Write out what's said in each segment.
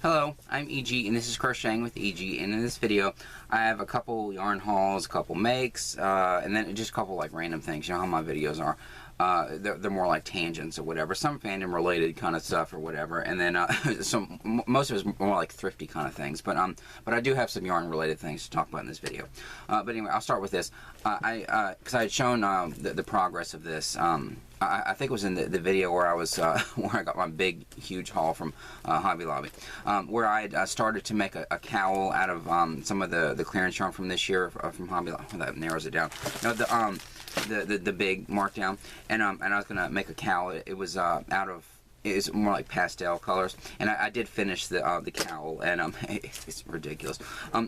Hello, I'm E.G. and this is Crocheting with E.G. and in this video I have a couple yarn hauls, a couple makes, and then just a couple like random things. You know how my videos are. They're more like tangents or whatever, some fandom related kind of stuff or whatever, and then most of it's more like thrifty kind of things, but I do have some yarn related things to talk about in this video. But anyway, I'll start with this. Because I had shown the progress of this. I think it was in the video where I was where I got my big huge haul from Hobby Lobby, where I had started to make a cowl out of some of the clearance yarn from this year from Hobby Lobby. That narrows it down. No, the big markdown, and I was gonna make a cowl. It was out of. It's more like pastel colors, and I did finish the cowl, and it's ridiculous.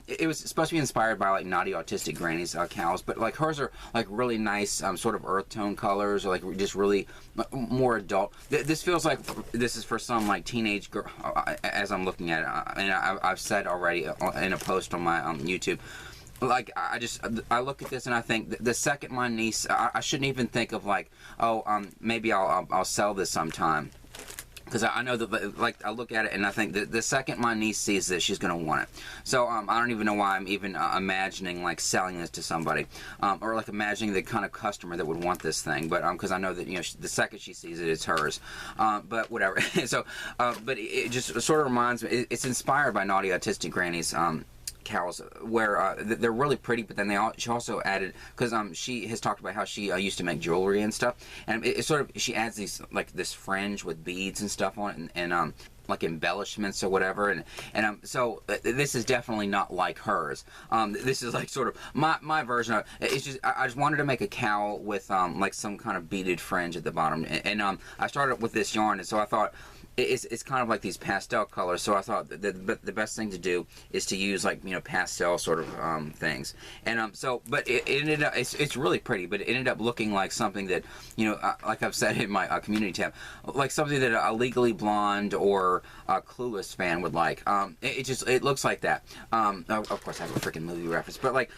It was supposed to be inspired by like naughty autistic grannies cowls, but like hers are like really nice sort of earth tone colors, or like just really more adult. This feels like this is for some like teenage girl, as I'm looking at it, and I've said already in a post on my YouTube. Like, I look at this and I think the second my niece, I shouldn't even think of like, oh, maybe I'll sell this sometime. Because I know that, like, I look at it and I think that the second my niece sees this, she's going to want it. So, I don't even know why I'm even imagining, like, selling this to somebody. Or, like, imagining the kind of customer that would want this thing. But, because I know that, you know, the second she sees it, it's hers. But, whatever. So, but it just sort of reminds me, it's inspired by naughty autistic grannies, cowls, where they're really pretty, but then she also added, because she has talked about how she used to make jewelry and stuff, and it sort of, she adds these, like, this fringe with beads and stuff on it, and like embellishments or whatever, and so this is definitely not like hers. This is like sort of my version of it. It's just I just wanted to make a cowl with like some kind of beaded fringe at the bottom, and I started with this yarn, and so I thought it's kind of like these pastel colors, so I thought that the best thing to do is to use, like, you know, pastel sort of things, and so, but it ended up, it's really pretty, but it ended up looking like something that, you know, like I've said in my community tab, like something that a Legally Blonde or a Clueless fan would like. It looks like that. Of course I have a freaking movie reference, but like,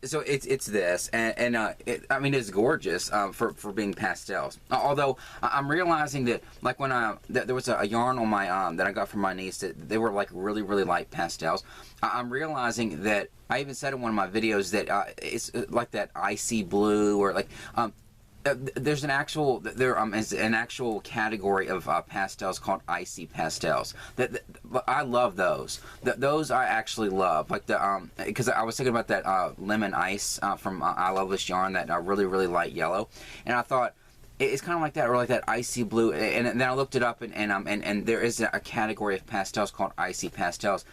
so it's this, and I mean, it's gorgeous for being pastels. Although I'm realizing that, like, when there was a yarn on my that I got from my niece that they were like really light pastels. I'm realizing that I even said in one of my videos that it's like that icy blue, or like there's an actual is an actual category of pastels called icy pastels. That I love those. Those I actually love. Like the because I was thinking about that lemon ice from I Love This Yarn, that really light yellow, and I thought, it's kind of like that, or like that icy blue, and then I looked it up, and there is a category of pastels called icy pastels.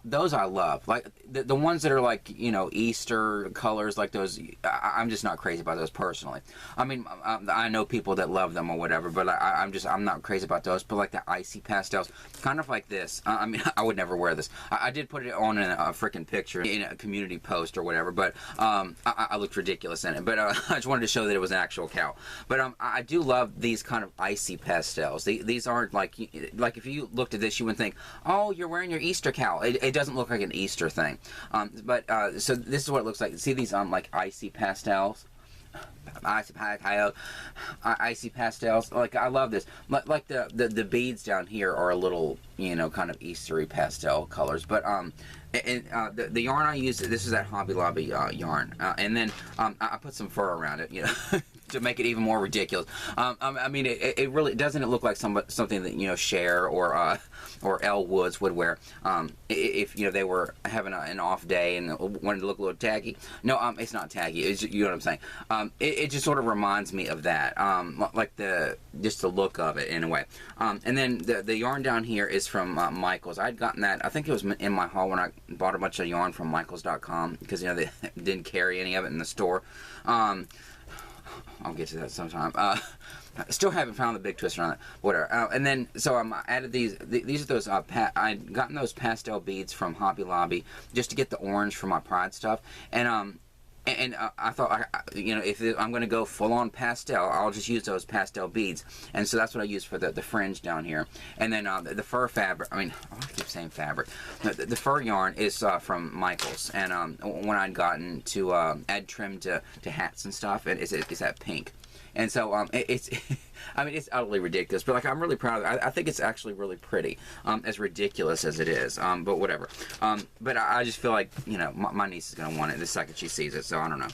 Those I love, like the ones that are like, you know, Easter colors, like those. I'm just not crazy about those personally. I mean, I know people that love them or whatever, but I'm not crazy about those. But like the icy pastels, kind of like this. I mean, I would never wear this. I did put it on in a freaking picture in a community post or whatever, but I looked ridiculous in it. But I just wanted to show that it was an actual cow. But I do love these kind of icy pastels. These aren't like if you looked at this, you would think, oh, you're wearing your Easter cowl. It doesn't look like an Easter thing. So this is what it looks like. See these like icy pastels? Icy pastels. Like, I love this. Like the beads down here are a little, you know, kind of Eastery pastel colors. But the yarn I use, this is that Hobby Lobby yarn, and then I put some fur around it, you know, to make it even more ridiculous. I mean, it really doesn't look like something that, you know, Cher or Elle Woods would wear if, you know, they were having an off day and wanted to look a little tacky. No, it's not tacky. It's, you know what I'm saying. It just sort of reminds me of that, like just the look of it in a way. And then the yarn down here is from Michaels. I'd gotten that, I think it was in my haul when I bought a bunch of yarn from Michaels.com, because, you know, they didn't carry any of it in the store. I'll get to that sometime. I still haven't found the big twister on it. Whatever. And then, so I added these. These are those. I'd gotten those pastel beads from Hobby Lobby just to get the orange for my Pride stuff. And I thought, you know, if I'm going to go full-on pastel, I'll just use those pastel beads. And so that's what I use for the fringe down here. And then the fur fabric, I mean, I keep saying fabric. The fur yarn is from Michaels. And when I'd gotten to add trim to hats and stuff, and it's that pink. And so it's I mean, it's utterly ridiculous, but like I'm really proud of it. I think it's actually really pretty, as ridiculous as it is, but whatever. But I just feel like, you know, my niece is gonna want it the second she sees it, so I don't know.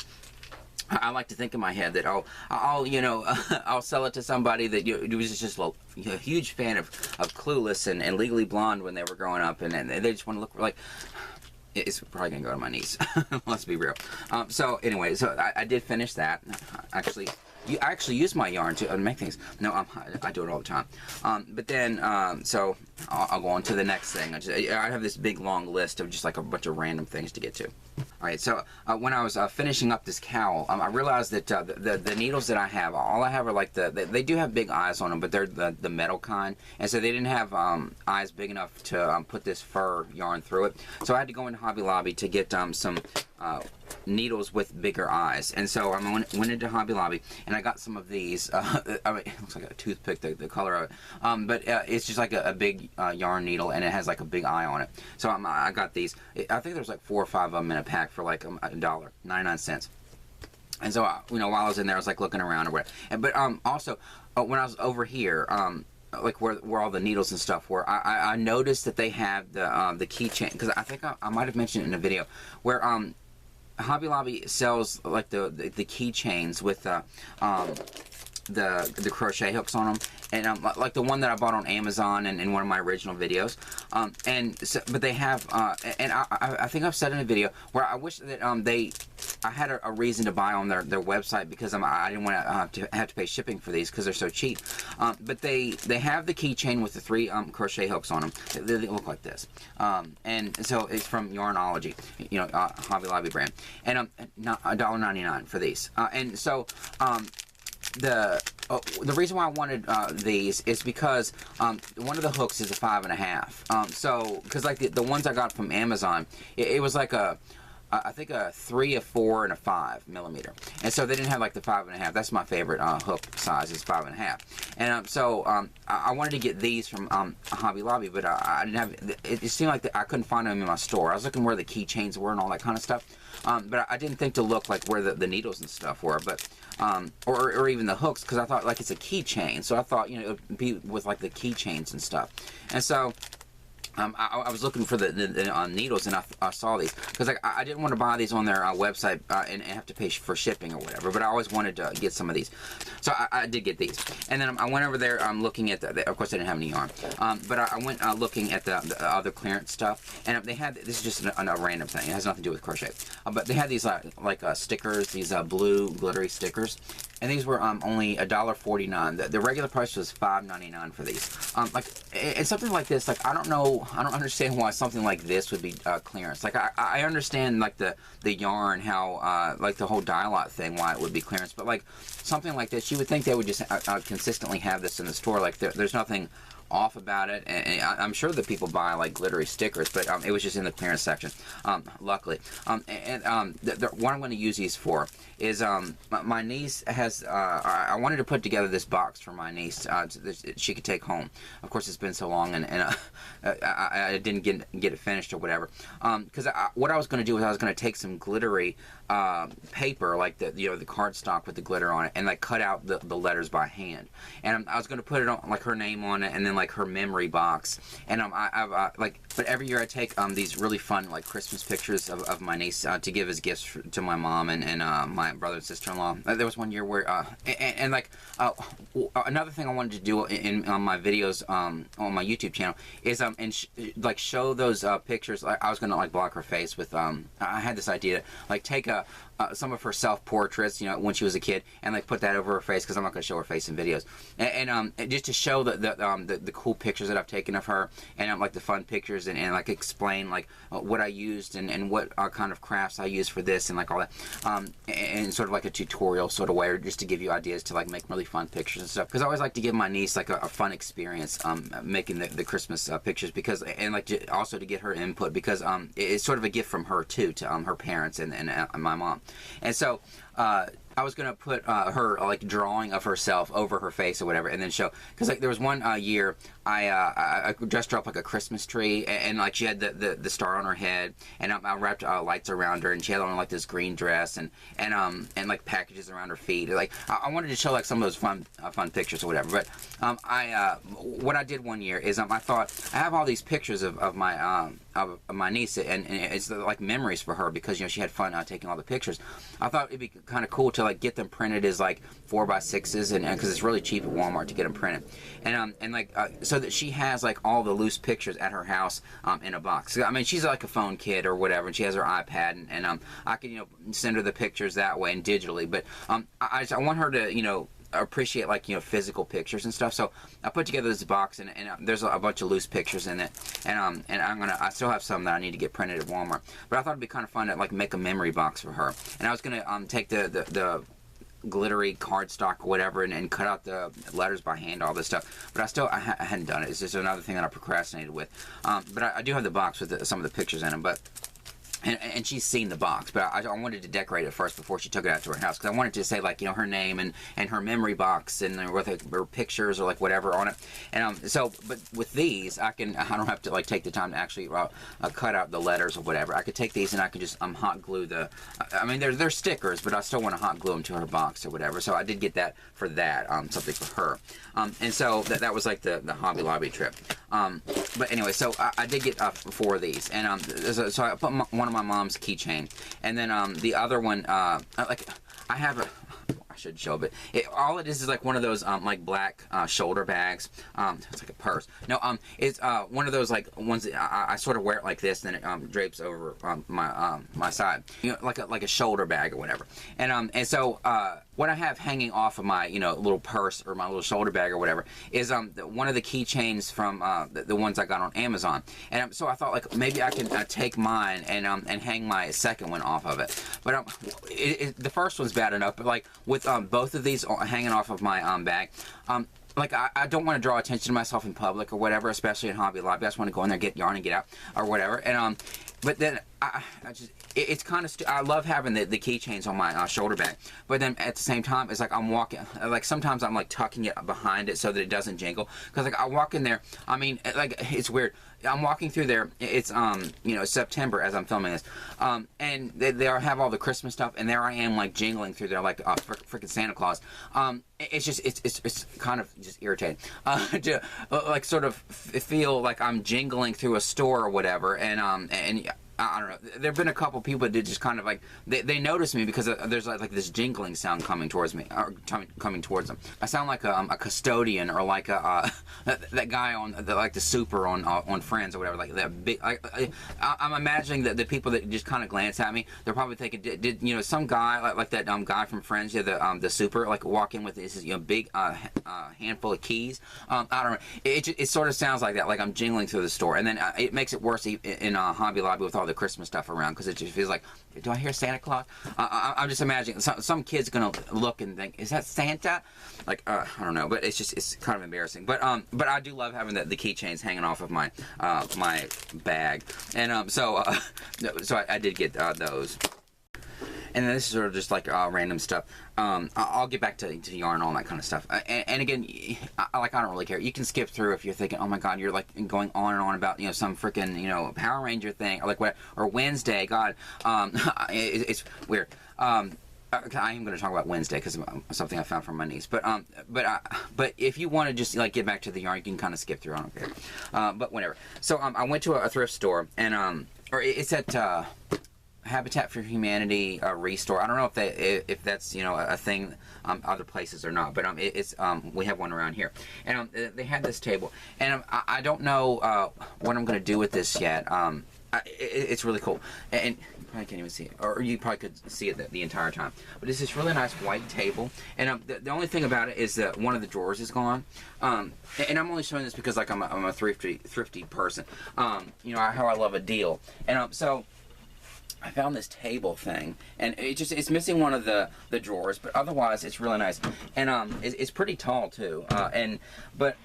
I like to think in my head that I'll you know, I'll sell it to somebody that was just a huge fan of Clueless and Legally Blonde when they were growing up, and they just want to look like. It's probably gonna go to my niece. Let's be real. So anyway, so I did finish that. I actually use my yarn to make things. No, I do it all the time. But then, so I'll go on to the next thing. I have this big long list of just like a bunch of random things to get to. Alright, so when I was finishing up this cowl, I realized that the needles that I have, all I have are like they do have big eyes on them, but they're the metal kind, and so they didn't have eyes big enough to put this fur yarn through it. So I had to go into Hobby Lobby to get some needles with bigger eyes, and so I went into Hobby Lobby and I got some of these. I mean, it looks like a toothpick, the color of it, but it's just like a big yarn needle, and it has like a big eye on it. So I got these. I think there's like 4 or 5 of them in a pack for like $1.99. And so you know, while I was in there, I was like looking around or whatever. But also when I was over here, like where all the needles and stuff were, I noticed that they have the keychain, because I think I might have mentioned it in a video where Hobby Lobby sells like the keychains with the crochet hooks on them, and like the one that I bought on Amazon and in one of my original videos, and so, but they have and I think I've said in a video where I wish that I had a reason to buy on their website, because I didn't want to have to pay shipping for these because they're so cheap, but they have the keychain with the 3 crochet hooks on them. They look like this, and so it's from Yarnology, you know, Hobby Lobby brand, and $1.99 for these, and so the reason why I wanted these is because one of the hooks is a 5.5. So because like the ones I got from Amazon, it was like I think a 3, a 4, and a 5 millimeter, and so they didn't have like the 5.5. That's my favorite hook size, is 5.5. And so I wanted to get these from Hobby Lobby, but I didn't have. It seemed like I couldn't find them in my store. I was looking where the keychains were and all that kind of stuff, but I didn't think to look like where the needles and stuff were, but or even the hooks, because I thought like it's a keychain, so I thought, you know, it would be with like the keychains and stuff, and so. I was looking for the needles, and I saw these, because like, I didn't want to buy these on their website and have to pay for shipping or whatever, but I always wanted to get some of these, so I did get these. And then I went over there looking at of course I didn't have any yarn, but I went looking at the other clearance stuff, and they had, this is just a random thing, it has nothing to do with crochet, but they had these like stickers, these blue glittery stickers, and these were only $1.49. The regular price was $5.99 for these. Like, and something like this, like I don't understand why something like this would be clearance. Like I understand like the yarn, how like the whole dye-lot thing, why it would be clearance, but like something like this, you would think they would just consistently have this in the store. Like there's nothing off about it, and I'm sure that people buy like glittery stickers, but it was just in the clearance section, luckily. What I'm going to use these for is my niece has I wanted to put together this box for my niece that she could take home. Of course, it's been so long, and I didn't get it finished or whatever, because what I was going to do is I was going to take some glittery paper, like the cardstock with the glitter on it, and like cut out the letters by hand, and I was going to put it on like her name on it, and then like her memory box, and but every year I take these really fun like Christmas pictures of my niece to give as gifts to my mom and my brother and sister-in-law. There was one year where another thing I wanted to do on my videos on my YouTube channel is like show those pictures. I was gonna like block her face with I had this idea, like take some of her self-portraits, you know, when she was a kid, and like put that over her face, because I'm not going to show her face in videos, and just to show the cool pictures that I've taken of her, and like the fun pictures, and like explain like what I used and what kind of crafts I used for this, and like all that, and sort of like a tutorial sort of way, or just to give you ideas to like make really fun pictures and stuff, because I always like to give my niece like a fun experience making the Christmas pictures, because, and like also to get her input, because it's sort of a gift from her too, to her parents and my mom. And so I was gonna put her like drawing of herself over her face or whatever, and then show, because like there was one year I dressed her up like a Christmas tree, and like she had the star on her head, and I wrapped lights around her, and she had on like this green dress, and like packages around her feet. Like I wanted to show like some of those fun pictures or whatever. But what I did one year is I thought I have all these pictures of my niece, and it's like memories for her, because you know she had fun taking all the pictures. I thought it'd be kind of cool to like get them printed as like 4x6s, and because it's really cheap at Walmart to get them printed, and like so that she has like all the loose pictures at her house in a box. I mean, she's like a phone kid or whatever, and she has her iPad, and I can send her the pictures that way and digitally. But I want her to appreciate like physical pictures and stuff. So I put together this box, and there's a bunch of loose pictures in it, and I still have some that I need to get printed at Walmart. But I thought it'd be kind of fun to like make a memory box for her, and I was gonna take the glittery cardstock or whatever, and cut out the letters by hand, all this stuff. But I hadn't done it. It's just another thing that I procrastinated with. But I do have the box with some of the pictures in it, but. And she's seen the box, but I wanted to decorate it first before she took it out to her house, because I wanted to say like her name and her memory box, and with her pictures or like whatever on it. And but with these I don't have to like take the time to actually cut out the letters or whatever. I could take these and I could just hot glue I mean they're stickers, but I still want to hot glue them to her box or whatever. So I did get that for that, something for her. And so that was like the Hobby Lobby trip. But anyway, so I did get 4 of these, and so I put one of my mom's keychain, and then the other one, like I have I should show, but all it is like one of those like black shoulder bags. It's like a purse. No, it's one of those like ones that I sort of wear it like this, then it drapes over my side, like a shoulder bag or whatever. And so what I have hanging off of my little purse or my little shoulder bag or whatever is one of the keychains from the ones I got on Amazon. And so I thought like maybe I can take mine and hang my second one off of it. But the first one's bad enough, but like with both of these hanging off of my bag, like I don't want to draw attention to myself in public or whatever, especially in Hobby Lobby. I just want to go in there, get yarn, and get out or whatever. And but then it's kind of I love having the keychains on my shoulder bag, but then at the same time it's like I'm walking, like sometimes I'm like tucking it behind it so that it doesn't jingle, because like I walk in there, I mean like it's weird, I'm walking through there, it's September as I'm filming this, and they have all the Christmas stuff, and there I am like jingling through there like freaking Santa Claus. It's just it's kind of just irritating to like sort of feel like I'm jingling through a store or whatever, and I don't know. There have been a couple people that did just kind of like they noticed me because there's like this jingling sound coming towards me, or coming towards them. I sound like a custodian, or like that guy on like the super on Friends or whatever. Like that big. I'm imagining that the people that just kind of glance at me, they're probably thinking, did some guy like that guy from Friends, the super, like walk in with this big handful of keys. I don't know. It sort of sounds like that, like I'm jingling through the store, and then it makes it worse in Hobby Lobby with all the Christmas stuff around, because it just feels like, do I hear Santa Claus? I'm just imagining some kid's gonna look and think, is that Santa? Like I don't know, but it's kind of embarrassing. But I do love having the keychains hanging off of my my bag, and so I did get those. And then this is sort of just like random stuff. I'll get back to yarn, all that kind of stuff. And again, I don't really care. You can skip through if you're thinking, oh my God, you're like going on and on about some freaking Power Ranger thing, or like what, or Wednesday. God, it's weird. I am going to talk about Wednesday because of something I found from my niece. But if you want to just like get back to the yarn, you can kind of skip through. I don't care. But whatever. So I went to a thrift store, and or it's at Habitat for Humanity Restore. I don't know if that's a thing other places or not, but it's we have one around here, and they had this table, and I don't know what I'm going to do with this yet. It's really cool, and you probably can't even see it, or you probably could see it the entire time. But it's this really nice white table, and the only thing about it is that one of the drawers is gone. And I'm only showing this because like I'm a thrifty person. How I love a deal, and so I found this table thing, and it's missing one of the drawers, but otherwise it's really nice, and it's pretty tall too. But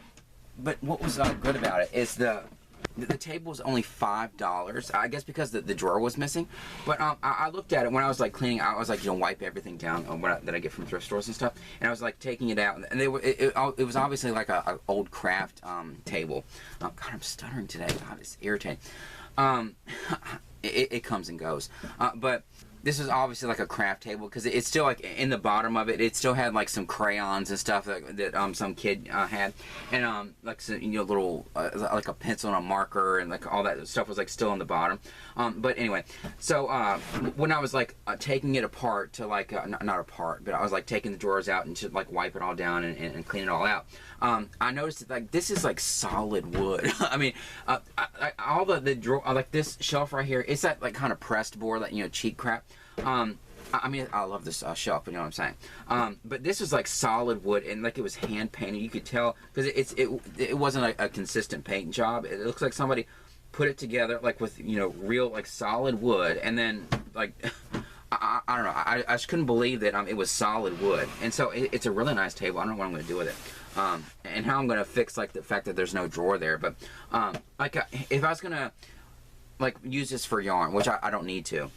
what was good about it is the table was only $5. I guess because the drawer was missing. But I looked at it when I was like cleaning. I was like, you know, wipe everything down that I get from thrift stores and stuff. And I was like taking it out, and it was obviously like a old craft table. God, I'm stuttering today. God, it's irritating. It comes and goes. But this is obviously like a craft table because it's still like in the bottom of it. It still had like some crayons and stuff that some kid had, and like some, you know, little like a pencil and a marker and like all that stuff was like still in the bottom. But anyway, so when I was like taking it apart to like not apart, but I was like taking the drawers out and to like wipe it all down and clean it all out. I noticed that like this is like solid wood. I mean, all the drawer, like this shelf right here, it's that like kind of pressed board, like, you know, cheap crap. I mean, I love this shelf, you know what I'm saying? But this was like solid wood, and like it was hand painted. You could tell because it wasn't like a consistent paint job. It looks like somebody put it together like with, you know, real like solid wood, and then like I don't know. I just couldn't believe that it was solid wood, and so it's a really nice table. I don't know what I'm going to do with it. And how I'm going to fix like the fact that there's no drawer there. But like if I was going to like use this for yarn, which I don't need to,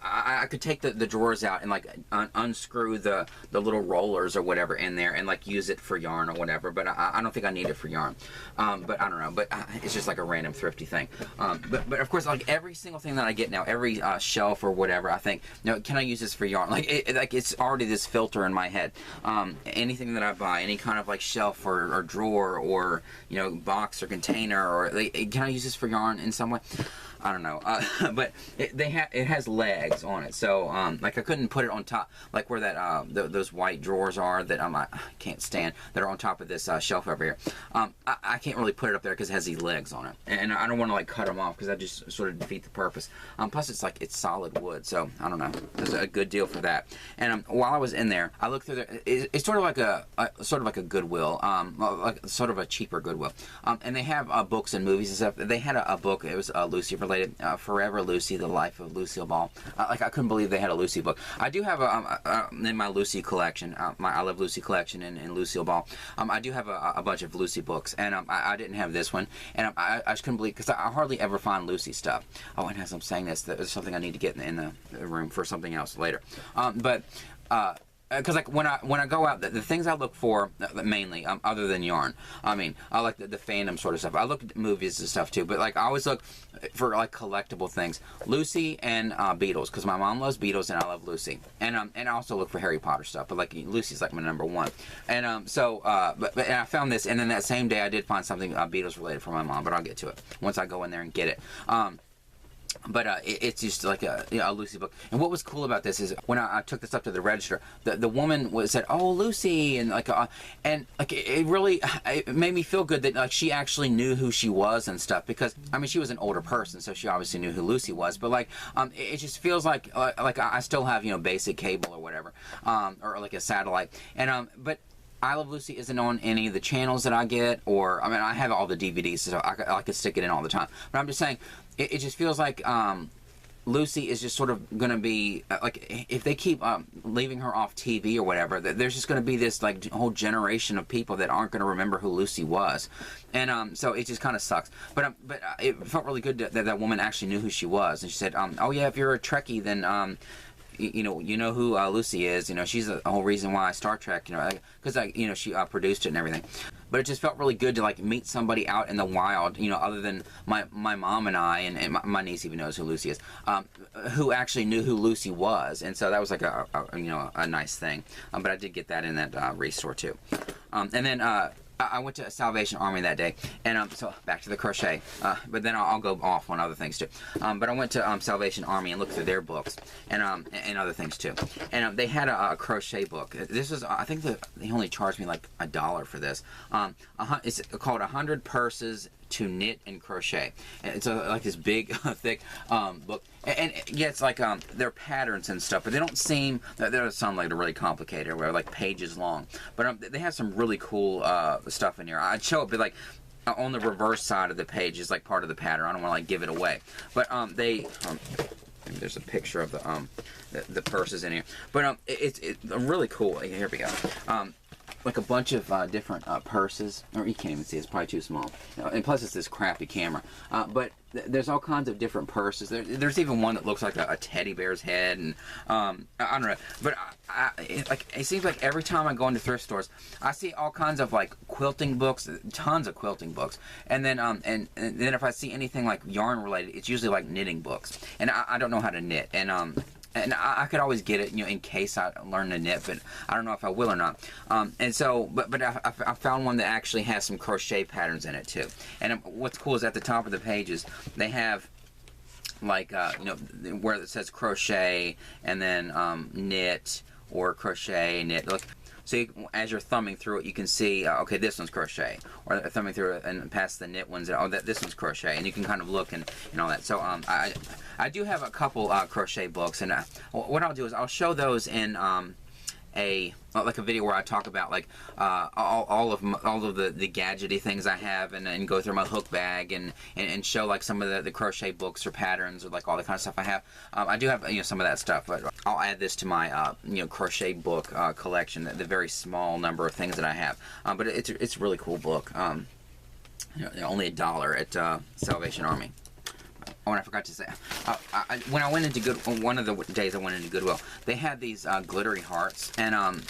I could take the drawers out and like unscrew the little rollers or whatever in there and like use it for yarn or whatever, but I don't think I need it for yarn. But I don't know, but it's just like a random thrifty thing. But of course, like every single thing that I get now, every shelf or whatever, I think, you know, can I use this for yarn? Like it's already this filter in my head. Anything that I buy, any kind of like shelf or drawer or, you know, box or container, or like, can I use this for yarn in some way? I don't know, but it has legs on it, so like I couldn't put it on top, like where that those white drawers are that I can't stand, that are on top of this shelf over here. I can't really put it up there because it has these legs on it, and I don't want to like cut them off because that just sort of defeat the purpose. Plus it's solid wood, so I don't know. It's a good deal for that. And while I was in there, I looked through there. It's sort of like a Goodwill, like sort of a cheaper Goodwill. And they have books and movies and stuff. They had a book. It was Lucy related. Forever Lucy, the life of Lucille Ball. Like I couldn't believe they had a Lucy book. I do have in my Lucy collection, my I Love Lucy collection and Lucille Ball. I do have a bunch of Lucy books, and I didn't have this one, and I just couldn't believe because I hardly ever find Lucy stuff. Oh, and as I'm saying this, there's something I need to get in the room for something else later. Because like when I go out, the things I look for mainly, other than yarn, I mean, I like the fandom sort of stuff. I look at movies and stuff too, but like I always look for like collectible things, Lucy and Beatles, because my mom loves Beatles and I love Lucy, and I also look for Harry Potter stuff, but like Lucy's like my #1, and but I found this, and then that same day I did find something Beatles related for my mom, but I'll get to it once I go in there and get it. But it's just like a Lucy book. And what was cool about this is when I took this up to the register, the woman said, "Oh, Lucy," and like it really made me feel good that like she actually knew who she was and stuff, because I mean she was an older person, so she obviously knew who Lucy was. But like it just feels like I still have, you know, basic cable or whatever, or like a satellite, and but I Love Lucy isn't on any of the channels that I get, or I mean I have all the DVDs, so I could stick it in all the time. But I'm just saying, it just feels like Lucy is just sort of going to be like, if they keep leaving her off TV or whatever, there's just going to be this like whole generation of people that aren't going to remember who Lucy was, and so it just kind of sucks. But it felt really good that woman actually knew who she was, and she said, "Oh yeah, if you're a Trekkie, then." You know who Lucy is. You know, she's the whole reason why Star Trek. You know, because you know she produced it and everything. But it just felt really good to like meet somebody out in the wild. You know, other than my mom and I, and my niece even knows who Lucy is, who actually knew who Lucy was. And so that was like a nice thing. But I did get that in that restore too. And then I went to Salvation Army that day, and so back to the crochet, but then I'll go off on other things too. But I went to Salvation Army and looked through their books and other things too. And they had a crochet book. This is, I think they only charged me like $1 for this. It's called 100 Purses to Knit and Crochet. And it's like this big, thick book. And yeah, it's like they're patterns and stuff, but they don't seem, they don't sound like they're really complicated or like pages long. But they have some really cool stuff in here. I'd show it, but like on the reverse side of the page is like part of the pattern. I don't want to like give it away. But maybe there's a picture of the purses in here. But it's really cool. Here we go. like a bunch of different purses, or you can't even see, it's probably too small, and plus it's this crappy camera, but there's all kinds of different purses. There's even one that looks like a teddy bear's head, and I don't know, but it seems like every time I go into thrift stores, I see all kinds of like quilting books, tons of quilting books, and then and then if I see anything like yarn related, it's usually like knitting books, and I don't know how to knit, and I could always get it, you know, in case I learn to knit, but I don't know if I will or not. And so, but I found one that actually has some crochet patterns in it too. And what's cool is at the top of the pages, they have like, you know, where it says crochet and then knit or crochet, knit. Look. So as you're thumbing through it, you can see, okay, this one's crochet, or thumbing through it and past the knit ones, oh, this one's crochet, and you can kind of look and all that. So I do have a couple crochet books, and what I'll do is I'll show those in like a video where I talk about like all of the gadgety things I have, and go through my hook bag and show like some of the crochet books or patterns or like all the kind of stuff I have. I do have, you know, some of that stuff, but I'll add this to my you know, crochet book collection, the very small number of things that I have. But it's a really cool book. You know, only $1 at Salvation Army. Oh, and I forgot to say, when I went into one of the days I went into Goodwill, they had these glittery hearts, and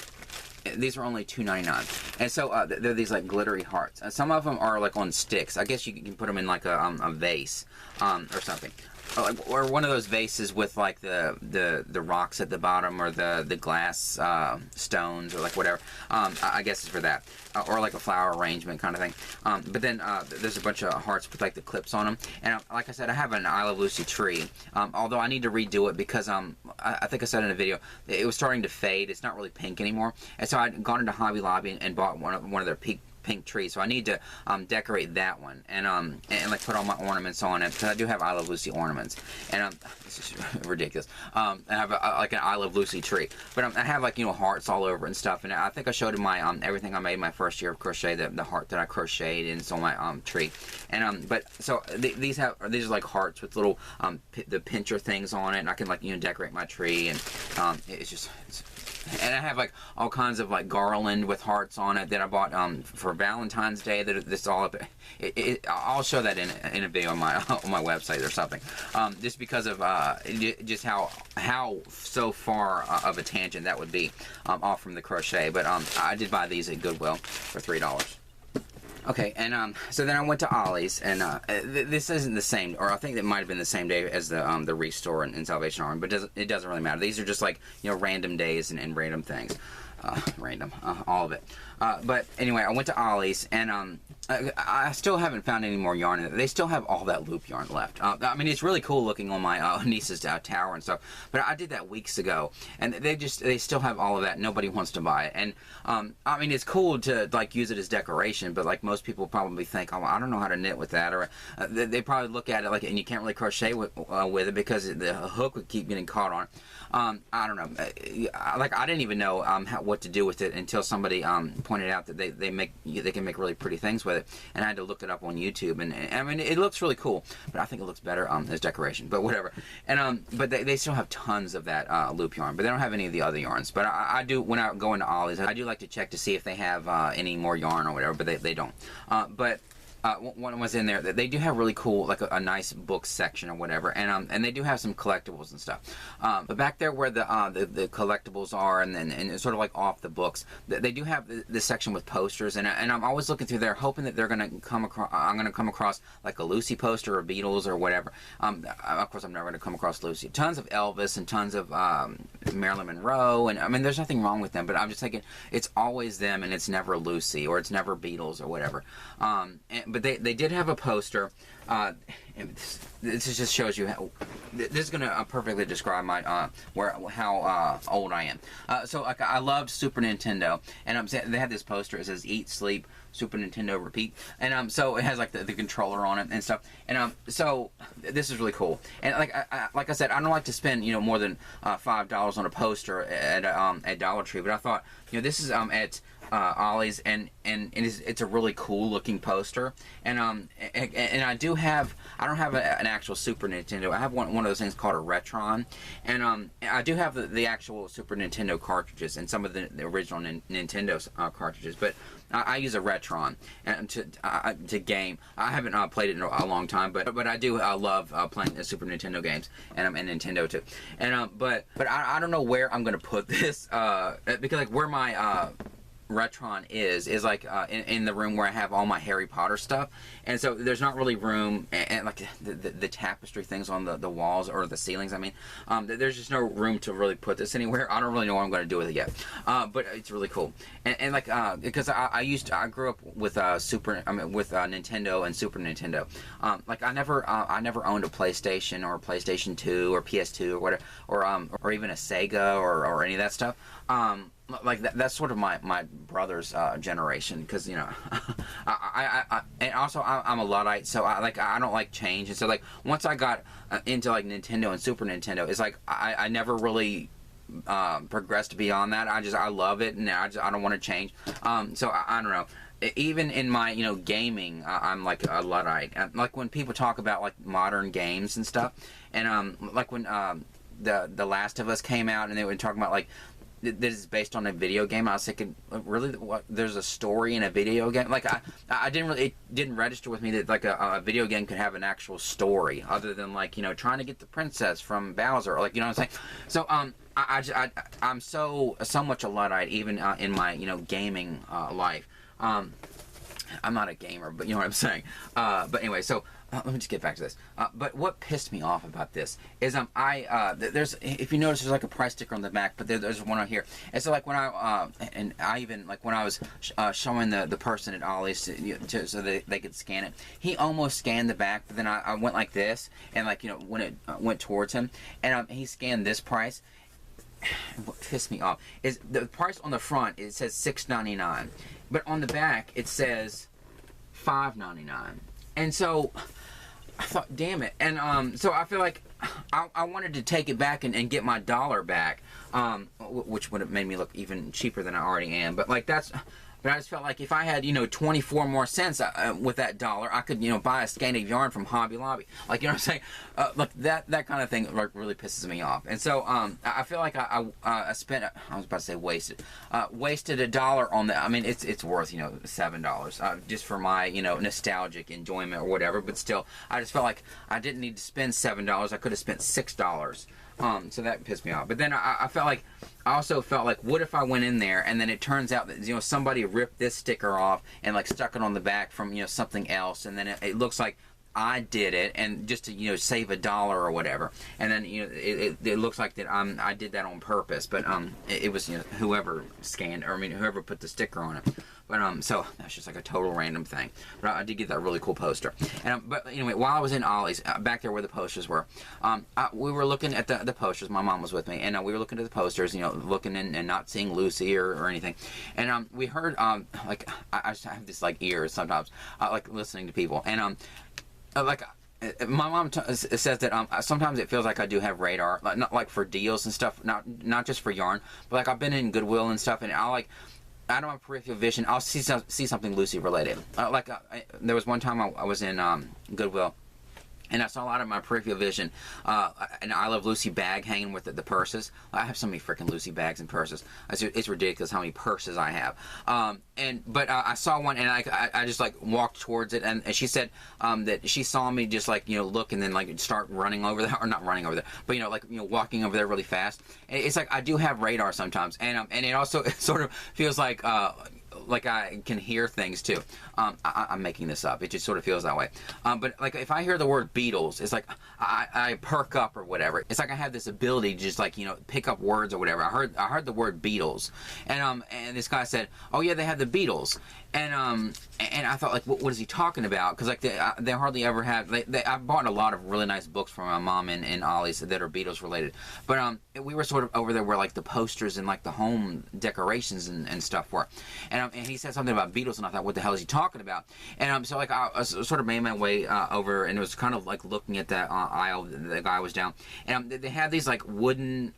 these were only $2.99. And so they're these like glittery hearts. Some of them are like on sticks. I guess you can put them in like a vase or something. Or one of those vases with like the rocks at the bottom, or the glass stones, or like whatever. I guess it's for that, or like a flower arrangement kind of thing. But then there's a bunch of hearts with like the clips on them. And like I said, I have an I Love Lucy tree. Although I need to redo it because I think I said in a video it was starting to fade. It's not really pink anymore. And so I'd gone into Hobby Lobby and bought one of their pink tree, so I need to decorate that one and like put all my ornaments on it, because I do have I Love Lucy ornaments, and this is ridiculous. I have like an I Love Lucy tree, but I have like, you know, hearts all over and stuff, and I think I showed in my everything I made my first year of crochet, the heart that I crocheted, and it's on my tree, and but so these are like hearts with little the pincher things on it, and I can like, you know, decorate my tree, and and I have like all kinds of like garland with hearts on it that I bought for Valentine's Day. That this all up. I'll show that in a video on my website or something. Just because of just how so far of a tangent that would be off from the crochet. But I did buy these at Goodwill for $3. Okay, and so then I went to Ollie's, and this isn't the same, or I think it might have been the same day as the Restore in Salvation Army, but it doesn't really matter. These are just like, you know, random days and random things. Random, all of it. But anyway, I went to Ollie's, and I still haven't found any more yarn in it. They still have all that loop yarn left. I mean, it's really cool looking on my niece's tower and stuff, but I did that weeks ago, and they still have all of that. Nobody wants to buy it, and I mean, it's cool to like use it as decoration, but like most people probably think, oh, I don't know how to knit with that, or they probably look at it like, and you can't really crochet with it because the hook would keep getting caught on it. I don't know. Like, I didn't even know what to do with it until somebody pointed out that they can make really pretty things with it, and I had to look it up on YouTube. And I mean, it looks really cool, but I think it looks better as decoration. But whatever. And but they still have tons of that loop yarn, but they don't have any of the other yarns. But I do, when I go into Ollie's, I do like to check to see if they have any more yarn or whatever. But they don't. But one was in there. They do have really cool, like a nice book section or whatever, and they do have some collectibles and stuff. But back there where the collectibles are, and it's sort of like off the books, they do have this section with posters, and I'm always looking through there, hoping that they're gonna come across. I'm gonna come across like a Lucy poster or Beatles or whatever. Of course, I'm never gonna come across Lucy. Tons of Elvis and tons of Marilyn Monroe, and I mean, there's nothing wrong with them, but I'm just thinking it's always them, and it's never Lucy, or it's never Beatles or whatever. But they did have a poster. This just shows you how. This is going to perfectly describe my how old I am. So like, I loved Super Nintendo, and they had this poster. It says "Eat, Sleep, Super Nintendo, Repeat," and so it has like the controller on it and stuff. And so this is really cool. And like I said, I don't like to spend, you know, more than $5 on a poster at Dollar Tree, but I thought, you know, this is at Ollie's, and it's a really cool looking poster. And I don't have an actual Super Nintendo. I have one of those things called a Retron, and I do have the actual Super Nintendo cartridges and some of the original Nintendo cartridges, but I use a Retron and to game. I haven't played it in a long time, but I do love playing the Super Nintendo games, and Nintendo too. And but I don't know where I'm gonna put this because like where my Retron is like in the room where I have all my Harry Potter stuff, and so there's not really room, and like the tapestry things on the walls or the ceilings, I mean, there's just no room to really put this anywhere. I don't really know what I'm going to do with it yet, but it's really cool. And like because I grew up with Nintendo and Super Nintendo. Like I never owned a PlayStation or a PlayStation 2 or PS2 or whatever, or even a Sega or any of that stuff. Like that's sort of my brother's generation, because you know and also I'm a Luddite, so I don't like change, and so like once I got into like Nintendo and Super Nintendo, it's like I never really progressed beyond that. I love it, and I don't want to change. So I don't know. Even in my gaming, I'm like a Luddite. Like when people talk about like modern games and stuff, and like when the Last of Us came out, and they were talking about like this is based on a video game, I was thinking, really, what, there's a story in a video game? Like I didn't really, it didn't register with me that like a video game could have an actual story other than like trying to get the princess from Bowser, or like what I'm saying. So I'm so much a Luddite even in my gaming life. I'm not a gamer, but you know what I'm saying. But anyway, so let me just get back to this. But what pissed me off about this is there's, if you notice, there's like a price sticker on the back, but there's one on here. And so like when I even like when I was showing the person at Ollie's so they could scan it, he almost scanned the back, but then I went like this, and like when it went towards him, and he scanned this price. What pissed me off is the price on the front. It says $6.99, but on the back it says $5.99, and so I thought, damn it. And so I feel like I wanted to take it back and get my dollar back, which would have made me look even cheaper than I already am. But like but I just felt like if I had 24 more cents with that dollar, I could buy a skein of yarn from Hobby Lobby. Like what I'm saying, like that kind of thing like really pisses me off. And so I feel like I spent, I was about to say wasted $1 on that. I mean it's worth $7 just for my nostalgic enjoyment or whatever. But still, I just felt like I didn't need to spend $7. I could have spent $6. So that pissed me off. But then I also felt like, what if I went in there and then it turns out that somebody ripped this sticker off and like stuck it on the back from something else, and then it looks like I did it, and just to save $1 or whatever, and then it looks like that I did that on purpose, but it was whoever scanned, or I mean whoever put the sticker on it. But so that's just like a total random thing. But I did get that really cool poster. And but anyway, while I was in Ollie's, back there where the posters were, we were looking at the posters. My mom was with me, and we were looking at the posters, looking and not seeing Lucy or anything. And we heard like I just have this like ears sometimes, like listening to people, and like. My mom says that sometimes it feels like I do have radar, like not like for deals and stuff, not just for yarn, but like I've been in Goodwill and stuff, and I'll like, out of my peripheral vision, I'll see something Lucy related. There was one time I was in Goodwill, and I saw a lot of my peripheral vision, an I Love Lucy bag hanging with the purses. I have so many freaking Lucy bags and purses. It's ridiculous how many purses I have. But I saw one, and I just like walked towards it, and she said that she saw me just like look, and then like start running over there, or not running over there, but walking over there really fast. And it's like I do have radar sometimes, and it also sort of feels like I can hear things too. I'm making this up. It just sort of feels that way. But like if I hear the word Beatles, it's like I perk up or whatever. It's like I have this ability to just like pick up words or whatever. I heard the word Beatles, and this guy said, "Oh yeah, they have the Beatles." And I thought, like, what is he talking about? Because like they hardly ever have. I bought a lot of really nice books from my mom and Ollie's that are Beatles related. But we were sort of over there where like the posters and like the home decorations and stuff were. And he said something about Beatles, and I thought, what the hell is he talking about? And so like I sort of made my way over, and it was kind of like looking at that aisle the guy was down, and they had these like wooden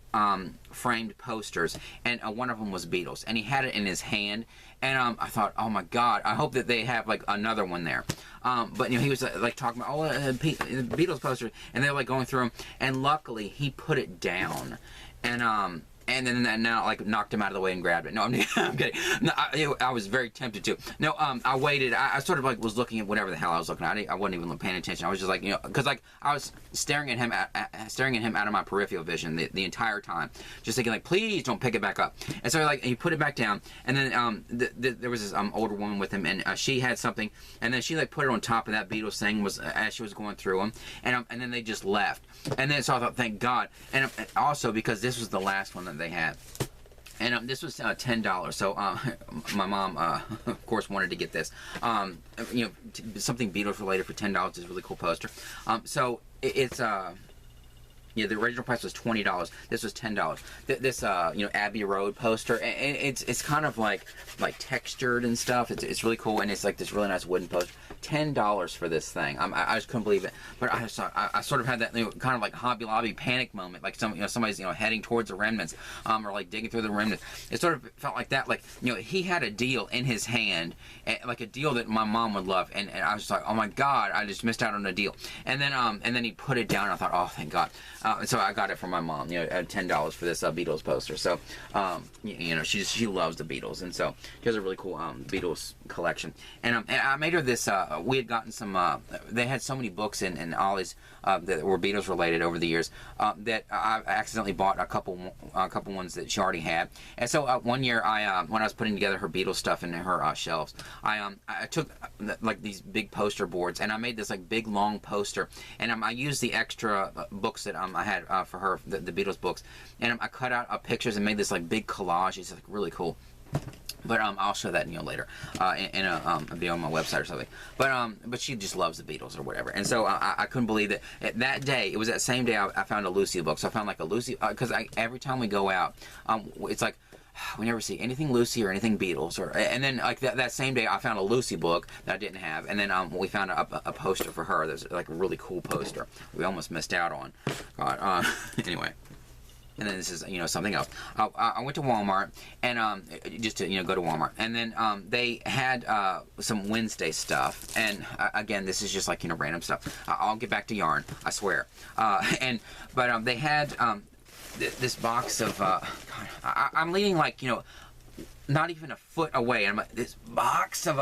framed posters, and one of them was Beatles, and he had it in his hand, and I thought, oh my god, I hope that they have like another one there. But you know, he was like talking about Beatles poster, and they were like going through them, and luckily he put it down, and then that now like knocked him out of the way and grabbed it. No, I'm kidding. No, I was very tempted to. No, I waited. I sort of like was looking at whatever the hell I was looking at. I wasn't even paying attention. I was just like, you know, because like I was staring at him out of my peripheral vision the entire time, just thinking like, please don't pick it back up. And so like he put it back down, and then there was this older woman with him, and she had something, and then she like put it on top of that Beatles thing as she was going through them, and then they just left. And then so I thought, thank God. And also because this was the last one that they had, and this was $10. So my mom, of course, wanted to get this. You know, something Beatles related for $10 is a really cool poster. So it's yeah, the original price was $20. This was $10. This you know, Abbey Road poster, and it's kind of like textured and stuff. It's really cool, and it's like this really nice wooden poster. $10 for this thing. I just couldn't believe it. But I sort of had that, you know, kind of like Hobby Lobby panic moment, like somebody's, you know, heading towards the remnants, or like digging through the remnants. It sort of felt like that. Like, you know, he had a deal in his hand, like a deal that my mom would love, and I was just like, oh my god, I just missed out on a deal. And then he put it down, and I thought, oh thank God. So I got it for my mom, you know, at $10 for this Beatles poster. So, you know, she loves the Beatles, and so she has a really cool Beatles collection. And I made her this. We had gotten some. They had so many books and Ollie's that were Beatles related over the years that I accidentally bought a couple ones that she already had. And so one year, when I was putting together her Beatles stuff in her shelves, I took like these big poster boards, and I made this like big long poster, and I used the extra books that I had for her, the Beatles books, and I cut out pictures and made this like big collage. It's like really cool. But I'll show that, you know, later in a video on my website or something. But she just loves the Beatles or whatever, and so I couldn't believe that that day. It was that same day I found a Lucy book. So I found like a Lucy, because every time we go out, it's like we never see anything Lucy or anything Beatles, and then like that same day I found a Lucy book that I didn't have, and then we found a poster for her. There's like a really cool poster we almost missed out on. God, anyway. And then this is, you know, something else. I went to Walmart, and just to, you know, go to Walmart, and then they had some Wednesday stuff, and again, this is just like, you know, random stuff. I'll get back to yarn, I swear. But they had this box of God, I'm leaning like, you know, not even a foot away, and I'm like, this box of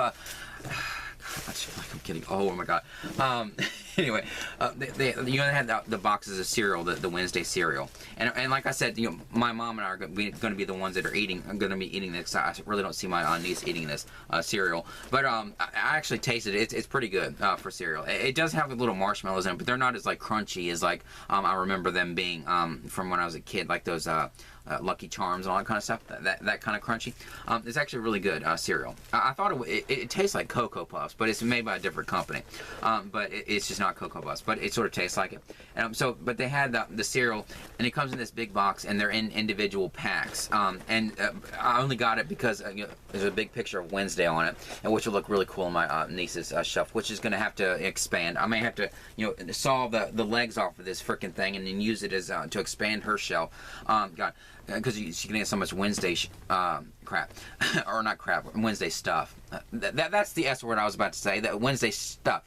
I'm kidding. Oh my god. Anyway, they you know, they had the boxes of cereal, the Wednesday cereal, and like I said, you know, my mom and I are going to be the ones that are going to be eating this. I really don't see my niece eating this cereal, but I actually tasted it. It's pretty good for cereal. It does have little marshmallows in it, but they're not as like crunchy as like I remember them being from when I was a kid, like those Lucky Charms and all that kind of stuff. That kind of crunchy. It's actually really good cereal. I thought it tastes like Cocoa Puffs, but it's made by a different company. But it's just not Cocoa Puffs, but it sort of tastes like it. But they had the cereal, and it comes in this big box, and they're in individual packs. And I only got it because you know, there's a big picture of Wednesday on it, and which will look really cool on my niece's shelf, which is going to have to expand. I may have to, you know, saw the legs off of this freaking thing and then use it as to expand her shelf. God. Because she can get so much Wednesday crap, or not crap, Wednesday stuff. That's the S word I was about to say. That Wednesday stuff.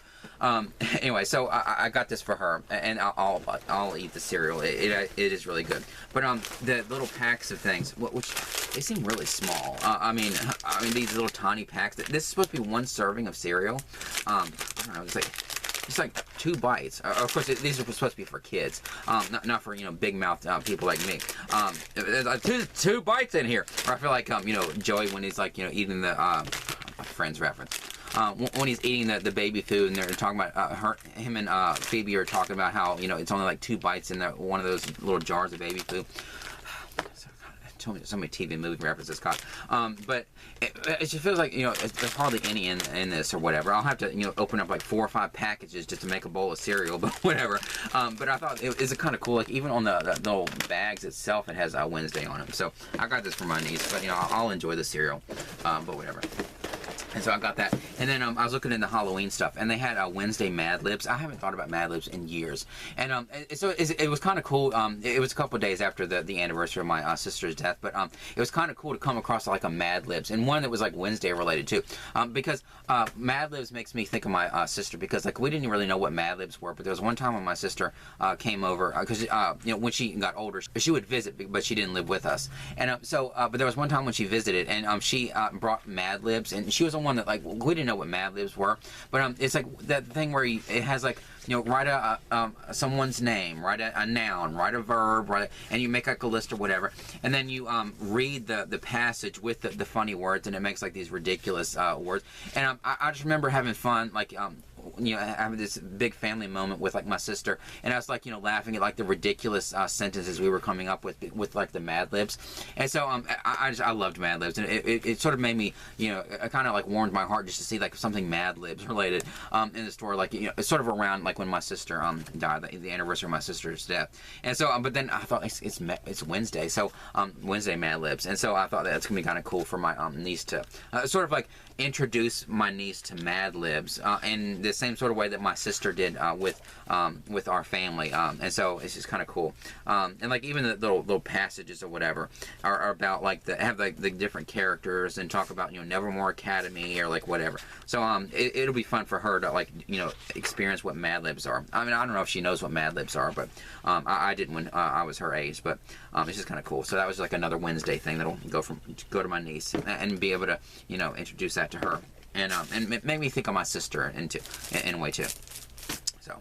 Anyway, so I got this for her, and I'll eat the cereal. It is really good. But the little packs of things, which they seem really small. I mean these little tiny packs. This is supposed to be one serving of cereal. I don't know. It's like 2 bites. Of course, these are supposed to be for kids, not for, you know, big mouth people like me. There's two bites in here. Or I feel like you know, Joey when he's like, you know, eating the Friends reference. When he's eating the baby food, and they're talking about him and Phoebe are talking about how, you know, it's only like 2 bites in one of those little jars of baby food. So many TV and movie references, Scott. But it just feels like, you know, there's hardly any in this or whatever. I'll have to, you know, open up like 4 or 5 packages just to make a bowl of cereal, but whatever. But I thought it was kind of cool. Like even on the little bags itself, it has Wednesday on them. So I got this for my niece, but you know, I'll enjoy the cereal. But whatever. And so I got that. And then I was looking into Halloween stuff, and they had Wednesday Mad Libs. I haven't thought about Mad Libs in years. And so it was kind of cool. It was a couple of days after the anniversary of my sister's death, but it was kind of cool to come across like a Mad Libs, and one that was like Wednesday related too. Because Mad Libs makes me think of my sister, because like we didn't really know what Mad Libs were, but there was one time when my sister came over, because you know, when she got older, she would visit, but she didn't live with us. And but there was one time when she visited, and she brought Mad Libs, and she was the one that, like, we didn't know what Mad Libs were, but it's like that thing where it has like, you know, write someone's name, write a noun, write a verb, and you make like a list or whatever, and then you read the passage with the funny words, and it makes like these ridiculous words. And I just remember having fun, like you know, having this big family moment with like my sister, and I was like, you know, laughing at like the ridiculous sentences we were coming up with like the Mad Libs. And so I loved Mad Libs, and it sort of made me, you know, it kind of like warmed my heart just to see like something Mad Libs related in the store, like, you know, it's sort of around like when my sister died, the anniversary of my sister's death. And so but then I thought it's Wednesday, so Wednesday Mad Libs, and so I thought that's gonna be kind of cool for my niece to sort of like introduce my niece to Mad Libs in the same sort of way that my sister did with our family, and so it's just kind of cool. And like even the little passages or whatever are about like have like the different characters, and talk about, you know, Nevermore Academy or like whatever. So it'll be fun for her to, like, you know, experience what Mad Libs are. I mean, I don't know if she knows what Mad Libs are, but I didn't when I was her age, but it's just kind of cool. So that was like another Wednesday thing that'll go to my niece, and be able to, you know, introduce that to her, and it made me think of my sister in a way too. So,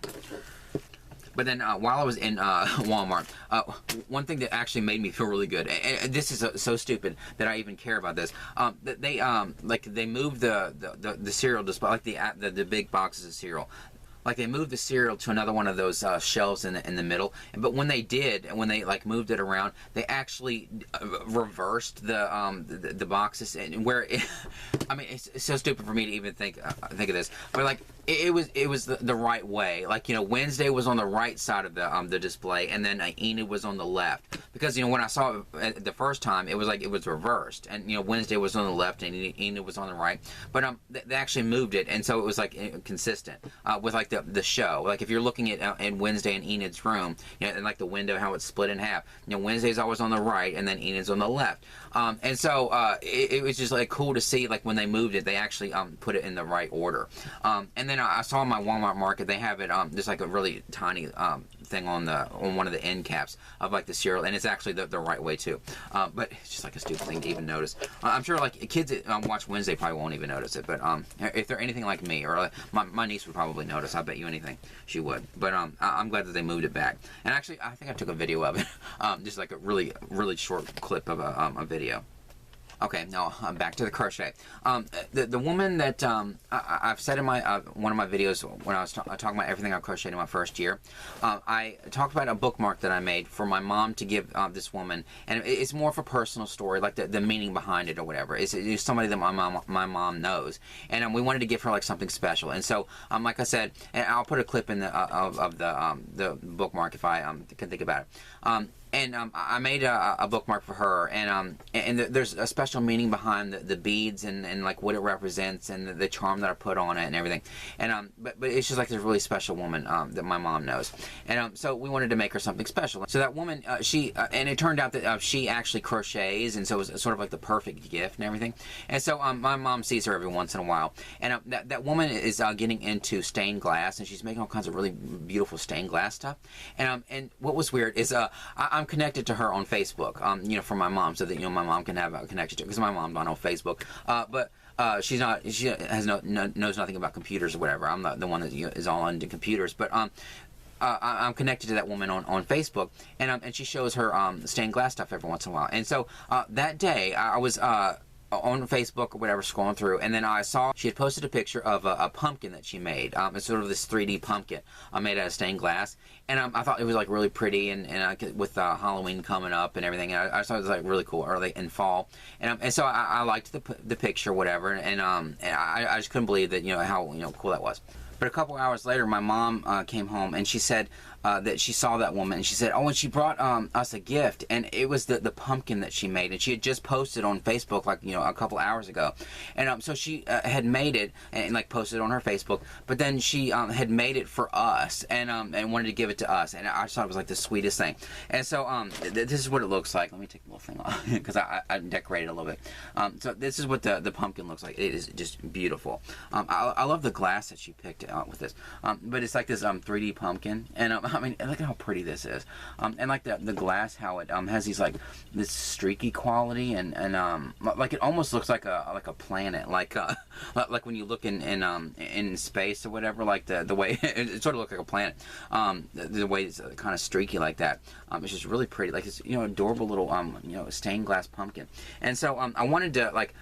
but then while I was in Walmart, one thing that actually made me feel really good, and this is so stupid that I even care about this, they moved the cereal display, like the big boxes of cereal. Like they moved the cereal to another one of those shelves in the middle, but when they like moved it around, they actually reversed the boxes, and where I mean, it's so stupid for me to even think of this, but like it was the right way. Like, you know, Wednesday was on the right side of the display, and then Enid was on the left, because, you know, when I saw it the first time, it was like it was reversed, and, you know, Wednesday was on the left and Enid was on the right, but they actually moved it, and so it was like consistent with like the show. Like if you're looking at in Wednesday in Enid's room, you know, and like the window, how it's split in half, you know, Wednesday's always on the right and then Enid's on the left, and so it was just like cool to see, like when they moved it, they actually put it in the right order. And then I saw in my Walmart market, they have it just like a really tiny thing on one of the end caps of like the cereal, and it's actually the right way too. But it's just like a stupid thing to even notice. I'm sure like kids that watch Wednesday probably won't even notice it, but if they're anything like me, or like, my niece would probably notice. I bet you anything she would. But I'm glad that they moved it back. And actually, I think I took a video of it, just like a really short clip of a video. Okay, now back to the crochet. The woman that I've said in my one of my videos when I was talking about everything I crocheted in my first year, I talked about a bookmark that I made for my mom to give this woman, and it's more of a personal story, like the meaning behind it or whatever. It's somebody that my mom knows, and we wanted to give her like something special. And so, like I said, and I'll put a clip in of the bookmark if I can think about it. And I made a bookmark for her, and there's a special meaning behind the beads and like what it represents, and the charm that I put on it and everything. And but it's just like this really special woman that my mom knows, and so we wanted to make her something special. So that woman, she and it turned out that she actually crochets, and so it was sort of like the perfect gift and everything. And so my mom sees her every once in a while, and that woman is getting into stained glass, and she's making all kinds of really beautiful stained glass stuff. And what was weird is I'm connected to her on Facebook, you know, for my mom, so that, you know, my mom can have a connection to, because my mom's not on Facebook, but she knows nothing about computers or whatever. I'm not the one that is all into computers, but I'm connected to that woman on Facebook, and she shows her stained glass stuff every once in a while. And so that day I was on Facebook or whatever, scrolling through, and then I saw she had posted a picture of a pumpkin that she made. It's sort of this 3D pumpkin made out of stained glass, and I thought it was like really pretty, and with Halloween coming up and everything, and I thought it was like really cool, early in fall, and so I liked the picture, whatever, and I just couldn't believe that, you know, how, you know, cool that was. But a couple hours later, my mom came home, and she said that she saw that woman, and she said, oh, and she brought us a gift, and it was the pumpkin that she made, and she had just posted on Facebook like, you know, a couple hours ago. And so she had made it and like posted it on her Facebook, but then she had made it for us, and wanted to give it to us, and I just thought it was like the sweetest thing. And so this is what it looks like. Let me take the little thing off because I decorated a little bit. So this is what the pumpkin looks like. It is just beautiful. I love the glass that she picked out with this, but it's like this 3D pumpkin, and I mean, look at how pretty this is, and like the glass, how it has these like this streaky quality, and like it almost looks like a planet, like when you look in space or whatever, like the way it sort of looks like a planet, the way it's kind of streaky like that. It's just really pretty, like it's, you know, adorable little you know, stained glass pumpkin. And so I wanted to, like,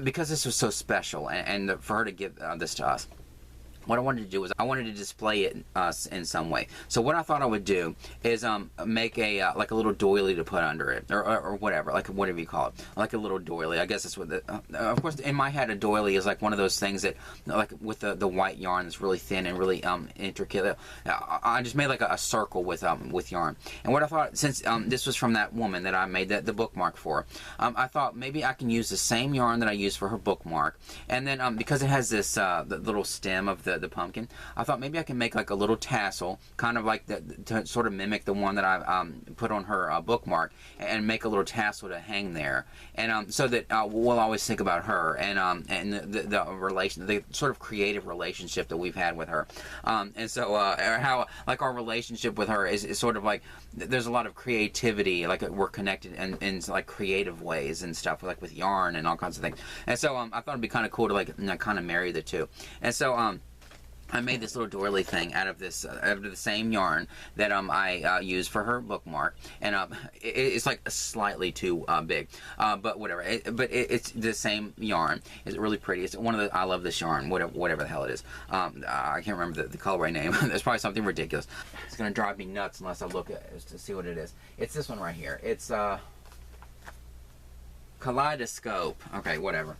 because this was so special, and for her to give this to us, what I wanted to do was I wanted to display it in some way. So what I thought I would do is make a like a little doily to put under it, or whatever, like whatever you call it, like a little doily. I guess that's what of course in my head a doily is like one of those things that, like with the white yarn that's really thin and really intricate. I just made like a circle with yarn. And what I thought, since this was from that woman that I made the bookmark for, I thought maybe I can use the same yarn that I used for her bookmark, and then because it has this the little stem of the pumpkin, I thought maybe I can make like a little tassel, kind of like to sort of mimic the one that I put on her bookmark, and make a little tassel to hang there, and so that we'll always think about her, and the relation, the sort of creative relationship that we've had with her, and so how like our relationship with her is sort of like there's a lot of creativity, like we're connected in like creative ways and stuff, like with yarn and all kinds of things. And so I thought it'd be kind of cool to like, you know, kind of marry the two. And so I made this little doily thing out of this, out of the same yarn that I used for her bookmark, and it's like slightly too big, but whatever. It's the same yarn. It's really pretty. It's one of the, I love this yarn, whatever the hell it is. I can't remember the colorway name. There's probably something ridiculous. It's gonna drive me nuts unless I look at it to see what it is. It's this one right here. It's Kaleidoscope. Okay, whatever.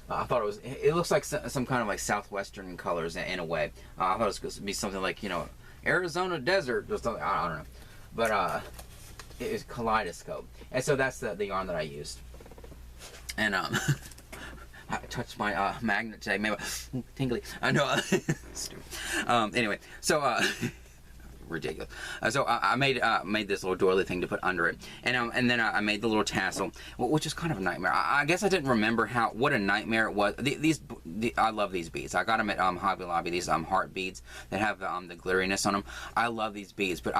I thought it was, it looks like some kind of like southwestern colors in a way. I thought it was supposed to be something like, you know, Arizona desert or something, I don't know. But it is Kaleidoscope. And so that's the yarn that I used. And I touched my magnet today, maybe tingly. I know. Stupid. Anyway, so ridiculous. So I made this little doily thing to put under it, and then I made the little tassel, which is kind of a nightmare. I guess I didn't remember what a nightmare it was. I love these beads. I got them at Hobby Lobby. These heart beads that have the glitteriness on them. I love these beads, but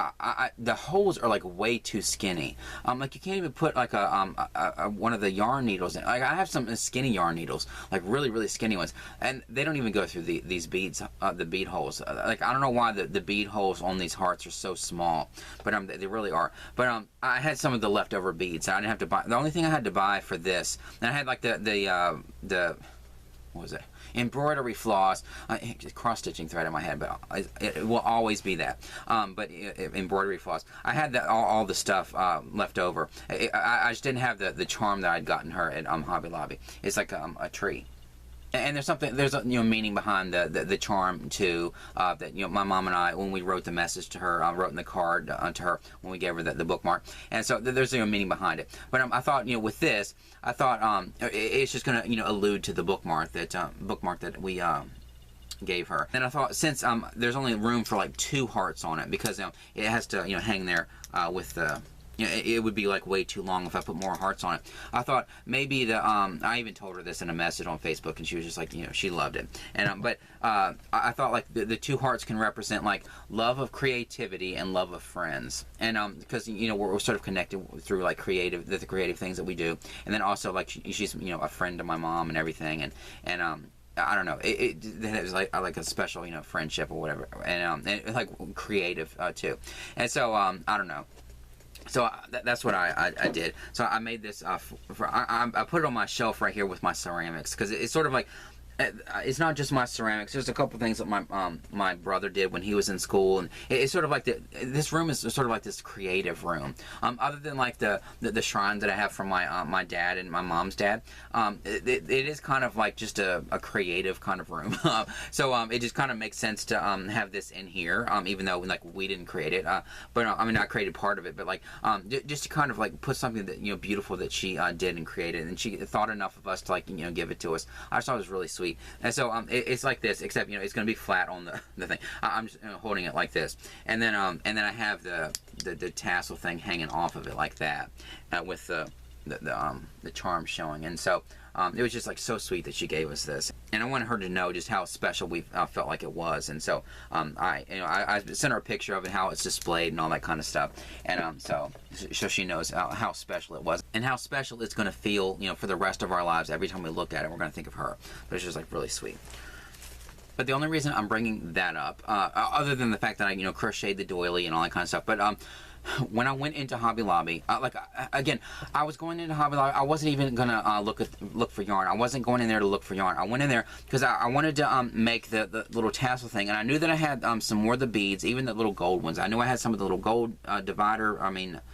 the holes are like way too skinny. Like you can't even put like one of the yarn needles in. Like I have some skinny yarn needles, like really skinny ones, and they don't even go through these beads, the bead holes. Like I don't know why the bead holes on these hearts are so small, but they really are. But I had some of the leftover beads. I didn't have to buy. The only thing I had to buy for this, and I had like the what was it? Embroidery floss, cross stitching thread in my head, but it will always be that. But embroidery floss, I had all the stuff left over. I just didn't have the charm that I'd gotten her at Hobby Lobby. It's like a tree. And there's a meaning behind the charm too, that my mom and I, when we wrote the message to her, wrote in the card to her when we gave her the bookmark, and so there's meaning behind it. But I thought with this, I thought it's just gonna allude to the bookmark that we gave her. And I thought, since there's only room for like 2 hearts on it, because it has to hang there with the. It would be like way too long if I put more hearts on it. I thought maybe I even told her this in a message on Facebook, and she was just like, she loved it. And but I thought like the 2 hearts can represent like love of creativity and love of friends, and because we're sort of connected through like the creative things that we do, and then also like she's a friend to my mom and everything, and I don't know. It was like a special friendship or whatever, and like creative too, and so I don't know. So that's what I did. So I made this. I put it on my shelf right here with my ceramics, because it's sort of like it's not just my ceramics. There's a couple things that my brother did when he was in school, and it's sort of like this room is sort of like this creative room. Other than like the shrine that I have from my dad and my mom's dad, it is kind of like just a creative kind of room. So it just kind of makes sense to have this in here, even though like we didn't create it. But I mean, I created part of it, but like just to kind of like put something that, you know, beautiful that she did and created, and she thought enough of us to, like, you know, give it to us. I just thought it was really sweet. And so it's like this, except, you know, it's going to be flat on the thing. I'm just, you know, holding it like this, and then I have the tassel thing hanging off of it like that, with the charm showing. And so it was just like so sweet that she gave us this, and I wanted her to know just how special we felt like it was. And so I sent her a picture of it, how it's displayed and all that kind of stuff, and so she knows how special it was and how special it's going to feel, you know, for the rest of our lives. Every time we look at it, we're going to think of her. But it's just like really sweet. But the only reason I'm bringing that up, other than the fact that I, you know, crocheted the doily and all that kind of stuff, but when I went into Hobby Lobby, again, I was going into Hobby Lobby. I wasn't even gonna look for yarn. I wasn't going in there to look for yarn. I went in there because I wanted to make the little tassel thing, and I knew that I had some more of the beads, even the little gold ones. I knew I had some of the little gold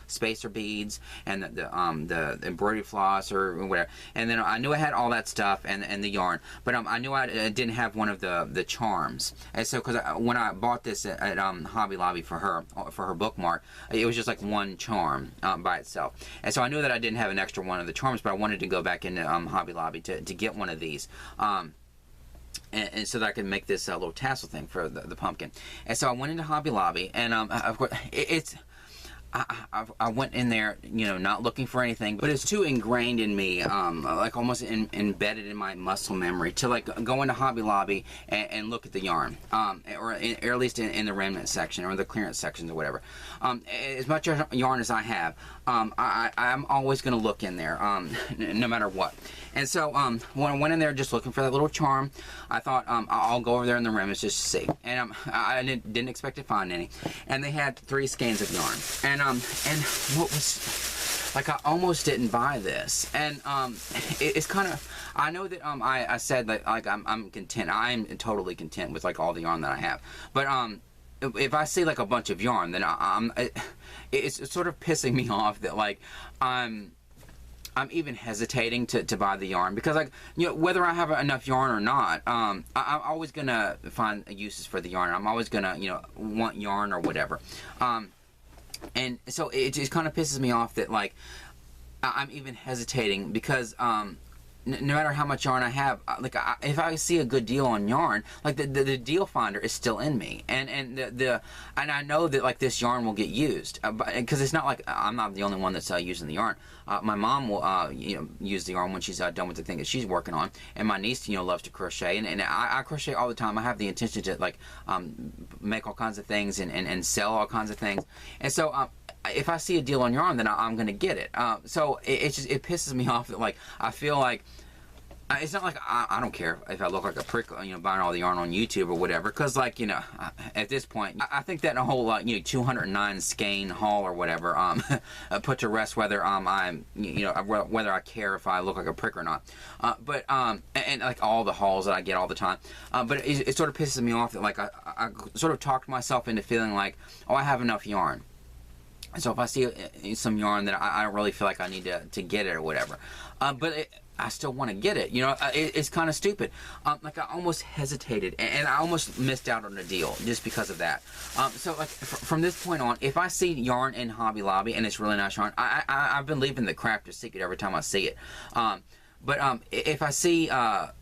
spacer beads, and the embroidery floss or whatever. And then I knew I had all that stuff and the yarn, but I knew I didn't have one of the charms. And so because when I bought this at Hobby Lobby for her bookmark, it was just like one charm by itself. And so I knew that I didn't have an extra one of the charms, but I wanted to go back into Hobby Lobby to get one of these. And so that I could make this little tassel thing for the pumpkin. And so I went into Hobby Lobby, and of course, I went in there, you know, not looking for anything, but it's too ingrained in me, like almost embedded in my muscle memory, to like go into Hobby Lobby and look at the yarn, or at least in the remnant section or the clearance sections or whatever. As much yarn as I have, I'm always going to look in there, no matter what. And so when I went in there just looking for that little charm, I thought I'll go over there in the remnants just to see. And I didn't expect to find any. And they had 3 skeins of yarn. And what was, like, I almost didn't buy this. And it's kind of, I know that I said that, like, I'm content. I'm totally content with like all the yarn that I have. But if I see like a bunch of yarn, then it's sort of pissing me off that like I'm even hesitating to buy the yarn, because, like, you know, whether I have enough yarn or not, I'm always gonna find uses for the yarn. I'm always gonna, you know, want yarn or whatever. And so it just kind of pisses me off that, like, I'm even hesitating, because no matter how much yarn I have, like, if I see a good deal on yarn, like, the deal finder is still in me, and I know that, like, this yarn will get used, because it's not like I'm not the only one that's using the yarn. My mom will you know, use the yarn when she's done with the thing that she's working on, and my niece, you know, loves to crochet, and I crochet all the time. I have the intention to, like, make all kinds of things and sell all kinds of things, and so if I see a deal on yarn, then I'm gonna get it. So it pisses me off that, like, I feel like it's not like I don't care if I look like a prick, you know, buying all the yarn on YouTube or whatever, because, like, you know, at this point, I think that whole, you know, 209 skein haul or whatever put to rest whether I'm, you know, whether I care if I look like a prick or not. But and like all the hauls that I get all the time, but it sort of pisses me off that, like, I sort of talked myself into feeling like, oh, I have enough yarn. So if I see some yarn that I don't really feel like I need to get it or whatever, but I still want to get it, you know, it's kind of stupid. Like, I almost hesitated, and I almost missed out on a deal just because of that. So, like, from this point on, if I see yarn in Hobby Lobby and it's really nice yarn, I've been leaving the Crafter's Secret every time I see it. But if I see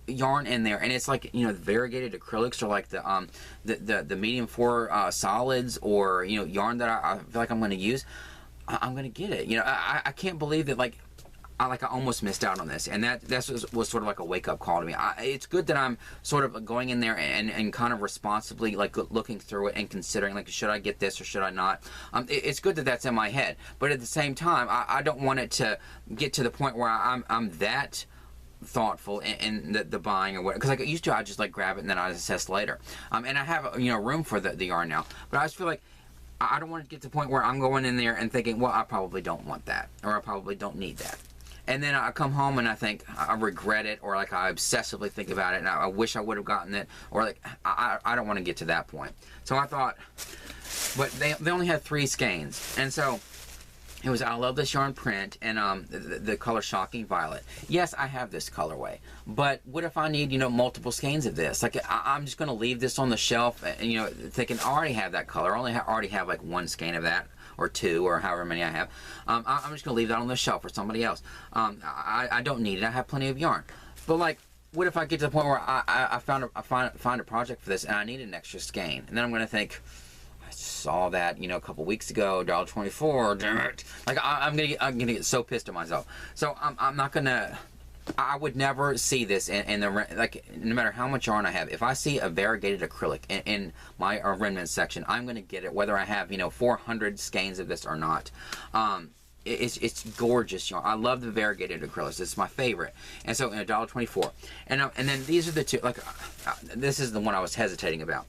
yarn in there and it's like, you know, variegated acrylics, or like the medium 4 solids, or, you know, yarn that I feel like I'm going to use, I'm going to get it. You know, I can't believe that, like, I almost missed out on this, and that was sort of like a wake-up call to me. It's good that I'm sort of going in there and kind of responsibly, like, looking through it and considering, like, should I get this or should I not? It's good that that's in my head, but at the same time, I don't want it to get to the point where I'm that thoughtful in the buying or what, because, like, I used to, I just, like, grab it and then I assess later. And I have, you know, room for the yarn now, but I just feel like I don't want to get to the point where I'm going in there and thinking, well, I probably don't want that, or I probably don't need that. And then I come home and I think I regret it, or like I obsessively think about it and I wish I would have gotten it, or like I don't want to get to that point. So I thought, but they only had 3 skeins, and so it was, I love this yarn print, and the color Shocking Violet. Yes, I have this colorway, but what if I need, you know, multiple skeins of this? Like, I'm just going to leave this on the shelf, and, you know, thinking I already have that color. I already have like 1 skein of that, or 2, or however many I have. I'm just going to leave that on the shelf for somebody else. I don't need it. I have plenty of yarn. But like, what if I get to the point where I find a project for this, and I need an extra skein? And then I'm going to think, saw that, you know, a couple weeks ago, $1.24, damn it. Like, I'm gonna get so pissed at myself. So I'm not gonna, I would never see this in the, like, no matter how much yarn I have, if I see a variegated acrylic in my remnant section, I'm gonna get it whether I have, you know, 400 skeins of this or not. It's gorgeous yarn. I love the variegated acrylics. It's my favorite. And so, $1.24. And then these are the 2. Like, this is the one I was hesitating about.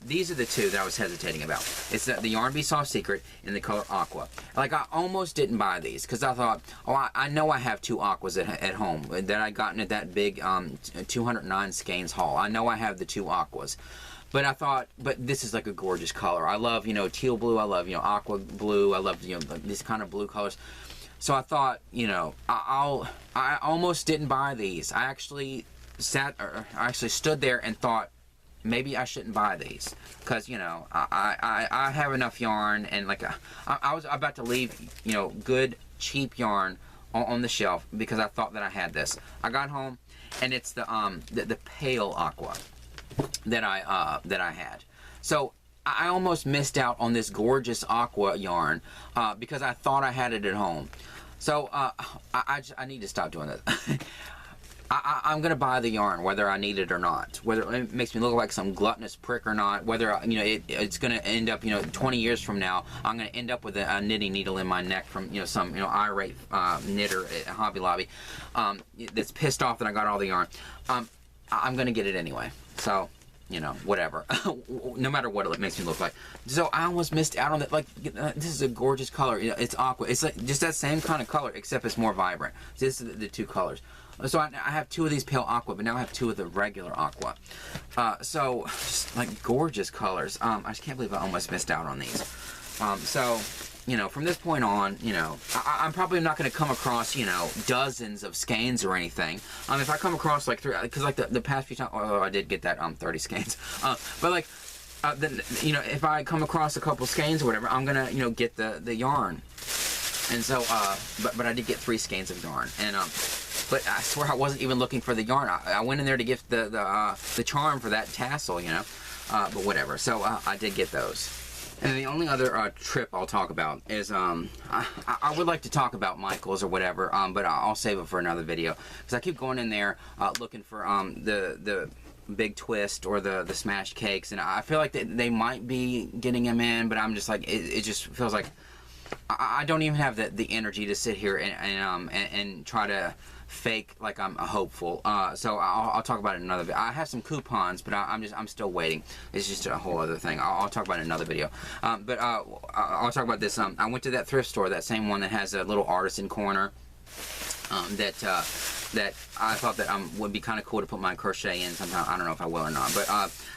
These are the 2 that I was hesitating about. It's the Yarn Bee Soft Secret in the color Aqua. Like, I almost didn't buy these because I thought, oh, I know I have 2 Aquas at home that I gotten at that big 209 skeins haul. I know I have the 2 Aquas. But I thought, but this is like a gorgeous color. I love, you know, teal blue. I love, you know, aqua blue. I love, you know, these kind of blue colors. So I thought, you know, I almost didn't buy these. I actually stood there and thought, maybe I shouldn't buy these. Because, you know, I have enough yarn, and like, I was about to leave, you know, good, cheap yarn on the shelf because I thought that I had this. I got home, and it's the pale aqua that I had. So I almost missed out on this gorgeous aqua yarn because I thought I had it at home. So I need to stop doing that. I'm gonna buy the yarn whether I need it or not, whether it makes me look like some gluttonous prick or not, whether, you know, it's gonna end up, you know, 20 years from now I'm gonna end up with a knitting needle in my neck from, you know, some, you know, irate knitter at Hobby Lobby that's pissed off that I got all the yarn. I'm gonna get it anyway. So, you know, whatever. No matter what it makes me look like. So I almost missed out on that. Like, this is a gorgeous color. You know, it's aqua. It's like just that same kind of color, except it's more vibrant. So this is the 2 colors. So I have 2 of these pale aqua, but now I have 2 of the regular aqua. So just like gorgeous colors. I just can't believe I almost missed out on these. So, you know, from this point on, you know, I'm probably not going to come across, you know, dozens of skeins or anything. If I come across like 3, because like the past few times, oh, I did get that 30 skeins. But like, then, you know, if I come across a couple skeins or whatever, I'm gonna, you know, get the yarn. And so, but I did get 3 skeins of yarn, and but I swear I wasn't even looking for the yarn. I went in there to get the charm for that tassel, you know. But whatever. So I did get those. And the only other trip I'll talk about is, I would like to talk about Michael's or whatever, but I'll save it for another video. Because I keep going in there looking for the big twist or the smashed cakes, and I feel like they might be getting them in, but I'm just like, it just feels like I don't even have the energy to sit here and try to fake like I'm hopeful. So I'll talk about it in another video. I have some coupons, but I'm still waiting. It's just a whole other thing. I'll talk about it in another video. But I'll talk about this. I went to that thrift store, that same one that has a little artisan corner. That I thought that would be kind of cool to put my crochet in sometime. I don't know if I will or not, but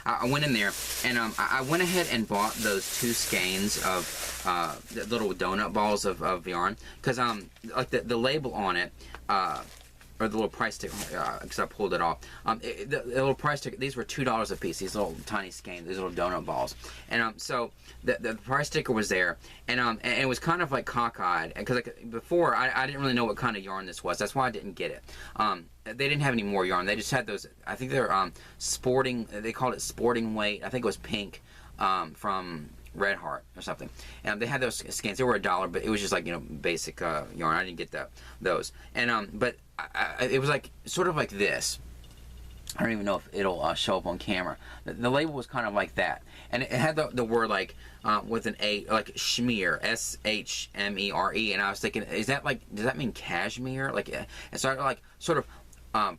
I went in there, and I went ahead and bought those 2 skeins of the little donut balls of yarn, because like the label on it, or the little price sticker, because I pulled it off. The little price sticker, these were $2 a piece, these little tiny skeins, these little donut balls. And so the price sticker was there, and it was kind of like cockeyed, because like before I didn't really know what kind of yarn this was. That's why I didn't get it. They didn't have any more yarn. They just had those, I think they're sporting, they called it sporting weight. I think it was pink from Red Heart or something, and they had those skeins. They were $1, but it was just like, you know, basic yarn. I didn't get those, and but it was like sort of like this. I don't even know if it'll show up on camera. The label was kind of like that, and it had the word like with an A, like schmear, SHMERE, and I was thinking, is that like, does that mean cashmere? Like, and so I like sort of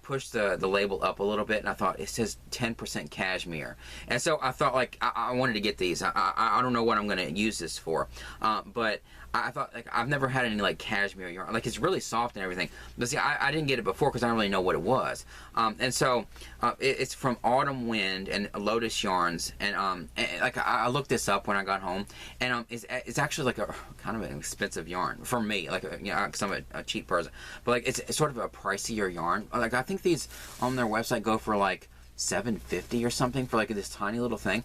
pushed the label up a little bit, and I thought it says 10% cashmere, and so I thought like I wanted to get these. I don't know what I'm gonna use this for, but I thought like I've never had any like cashmere yarn. Like it's really soft and everything. But see, I didn't get it before because I don't really know what it was. And so it's from Autumn Wind and Lotus Yarns. And like I looked this up when I got home, and it's actually like a kind of an expensive yarn for me. Like because I'm a cheap person. But like it's sort of a pricier yarn. Like I think these on their website go for like $7.50 or something for like this tiny little thing.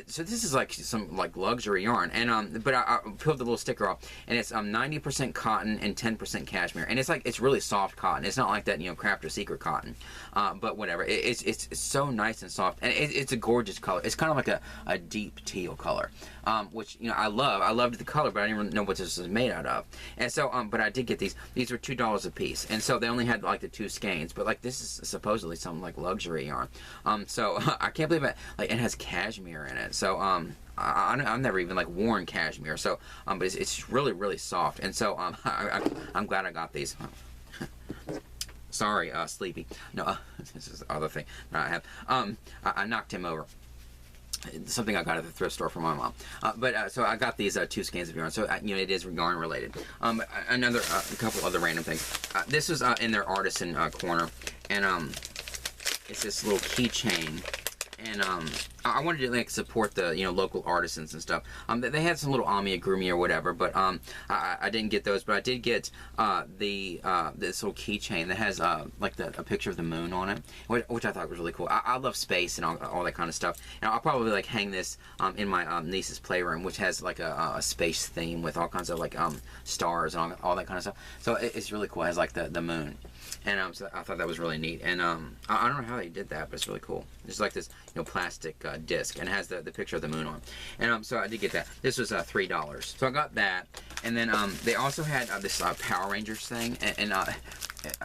So this is like some like luxury yarn, and but I peeled the little sticker off, and it's 90% cotton and 10% cashmere, and it's really soft cotton. It's not like that, you know, Crafter Secret cotton, but whatever. It's so nice and soft, and it's a gorgeous color. It's kind of like a deep teal color, which, you know, I love. I loved the color, but I didn't even know what this was made out of. And so but I did get these. These were $2 a piece, and so they only had like the 2 skeins, but like this is supposedly some like luxury yarn. So I can't believe it. Like it has cashmere in it. So I've never even like worn cashmere. So but it's really soft. And so I'm glad I got these. Sorry, Sleepy. No, this is the other thing that I have. I knocked him over. Something I got at the thrift store from my mom. So I got these 2 skeins of yarn. So you know, it is yarn related. Another a couple other random things. This was in their artisan corner, and it's this little keychain, and I wanted to like support the, you know, local artisans and stuff. They had some little amigurumi or whatever, but I didn't get those. But I did get this little keychain that has like a picture of the moon on it, which I thought was really cool. I love space and all that kind of stuff. And I'll probably like hang this in my niece's playroom, which has like a space theme with all kinds of like stars and all that kind of stuff. So it's really cool. It has like the moon. And so I thought that was really neat. And I don't know how they did that, but it's really cool. It's like this, you know, plastic disc, and it has the picture of the moon on. And so I did get that. This was $3. So I got that. And then they also had this Power Rangers thing, and I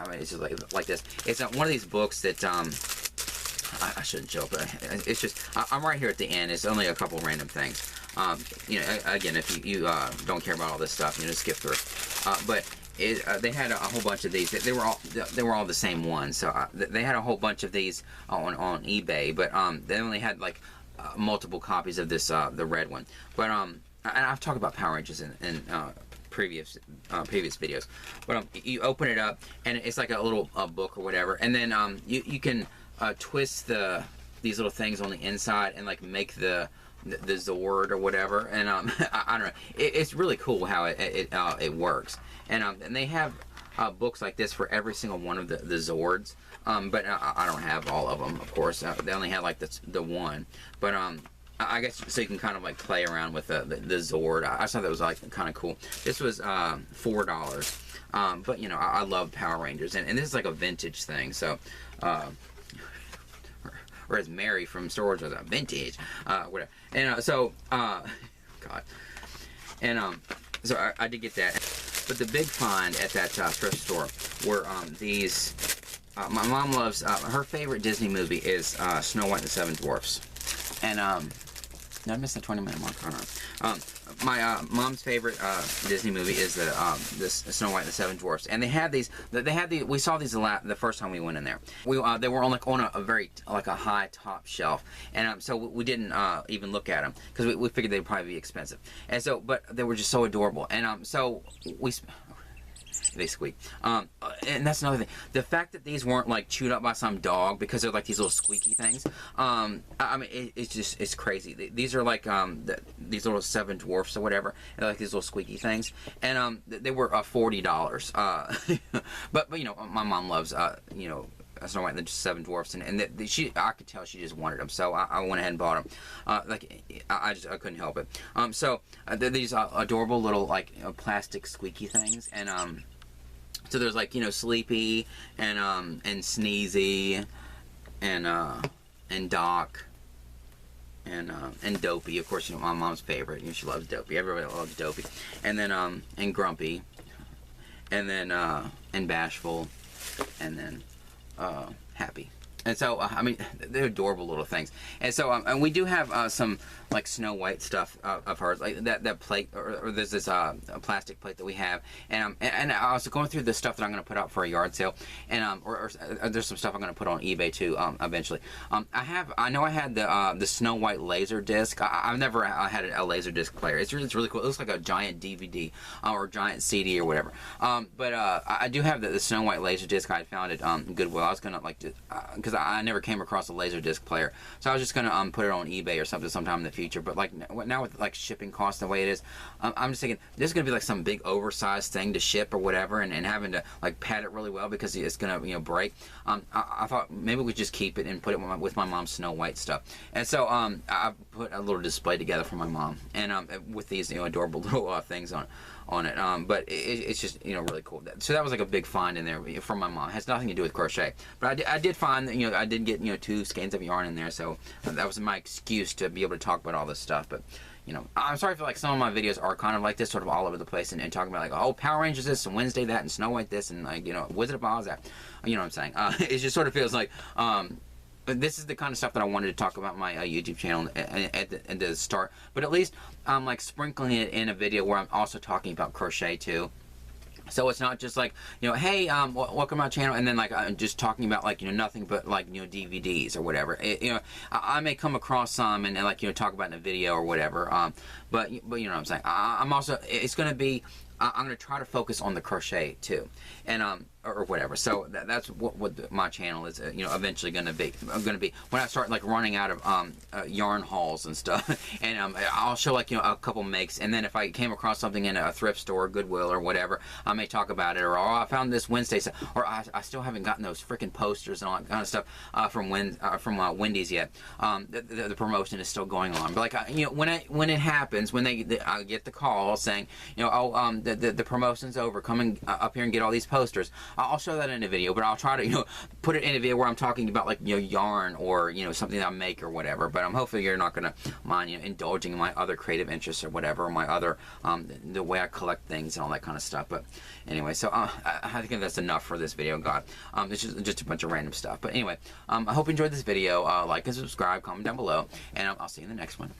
mean, it's just like this. It's one of these books that I shouldn't joke, but it's just I'm right here at the end. It's only a couple random things. You know, again, if you don't care about all this stuff, you know, skip through. But they had a whole bunch of these. They were all the same ones. So they had a whole bunch of these on eBay, but they only had like multiple copies of this the red one. But and I've talked about Power Rangers in previous videos. But you open it up, and it's like a little book or whatever, and then you can twist these little things on the inside and like make the Zord or whatever, and I don't know. It's really cool how it works, and they have books like this for every single one of the Zords, but I don't have all of them, of course. They only had like the one, but I guess so you can kind of like play around with the Zord. I thought that was like kind of cool. This was $4, but you know, I love Power Rangers, and this is like a vintage thing, so. Or as Mary from Star Wars was a vintage, whatever. And so, God, and so I did get that. But the big find at that thrift store were these. My mom loves her favorite Disney movie is Snow White and the Seven Dwarfs, and did I miss the 20-minute mark? I don't know. My mom's favorite Disney movie is this Snow White and the Seven Dwarfs, and they had these. We saw these the first time we went in there. They were on a very like a high top shelf, and so we didn't even look at them because we figured they'd probably be expensive. And so, but they were just so adorable, and so they squeak. And that's another thing. The fact that these weren't like chewed up by some dog because they're like these little squeaky things. I mean, it's crazy. These are like these little Seven Dwarfs or whatever. They're like these little squeaky things, and they were $40. But you know, my mom loves you know, Snow White and the Seven Dwarfs, and I could tell she just wanted them, so I went ahead and bought them. Like I couldn't help it. So they're these adorable little like plastic squeaky things, and so there's like, you know, Sleepy and Sneezy and Doc and Dopey, of course, you know, my mom's favorite. You know, she loves Dopey. Everybody loves Dopey. And then and Grumpy, and then and Bashful, and then Happy. And so I mean, they're adorable little things. And so and we do have some like Snow White stuff of hers, like that plate, or there's this plastic plate that we have, and I was going through the stuff that I'm going to put out for a yard sale, and or there's some stuff I'm going to put on eBay too eventually. I know I had the Snow White laser disc. I've never had a laser disc player. It's really cool. It looks like a giant DVD or giant CD or whatever. But I do have the Snow White laser disc. I found it Goodwill. I was gonna because I never came across a laser disc player, so I was just gonna put it on eBay or something sometime in the future. But like now with like shipping costs the way it is, I'm just thinking this is gonna be like some big oversized thing to ship or whatever, and having to like pad it really well because it's gonna break. I thought maybe we just keep it and put it with my mom's Snow White stuff, and so I put a little display together for my mom, and with these adorable little things on it. But it's just really cool. So that was like a big find in there from my mom. It has nothing to do with crochet, but I did find that I did get 2 skeins of yarn in there, so that was my excuse to be able to talk about all this stuff. But I'm sorry for like some of my videos are kind of like this, sort of all over the place, and talking about like, oh, Power Rangers this and Wednesday that and Snow White this and like Wizard of Oz that. You know what I'm saying? It just sort of feels like this is the kind of stuff that I wanted to talk about my YouTube channel at the start, but at least I'm like sprinkling it in a video where I'm also talking about crochet too. So it's not just like, hey, welcome to my channel, and then like I'm just talking about like, nothing but like, DVDs or whatever. I may come across some and like, talk about in a video or whatever. But you know what I'm saying. I'm also, it's going to be, I'm going to try to focus on the crochet too, and or whatever. So that's what my channel is, eventually going to be. I'm going to be when I start like running out of yarn hauls and stuff, and I'll show like a couple makes, and then if I came across something in a thrift store, Goodwill or whatever, I may talk about it, or oh, I found this Wednesday, or I still haven't gotten those freaking posters and all that kind of stuff from Wendy's yet. The promotion is still going on, but like when it happens, when I get the call saying the promotion's over, come up here and get all these posters. I'll show that in a video, but I'll try to put it in a video where I'm talking about like yarn or something that I make or whatever. But I'm hoping you're not gonna mind indulging in my other creative interests or whatever, or my other the way I collect things and all that kind of stuff. But anyway, so I think that's enough for this video. God, it's just a bunch of random stuff. But anyway, I hope you enjoyed this video. Like and subscribe, comment down below, and I'll see you in the next one.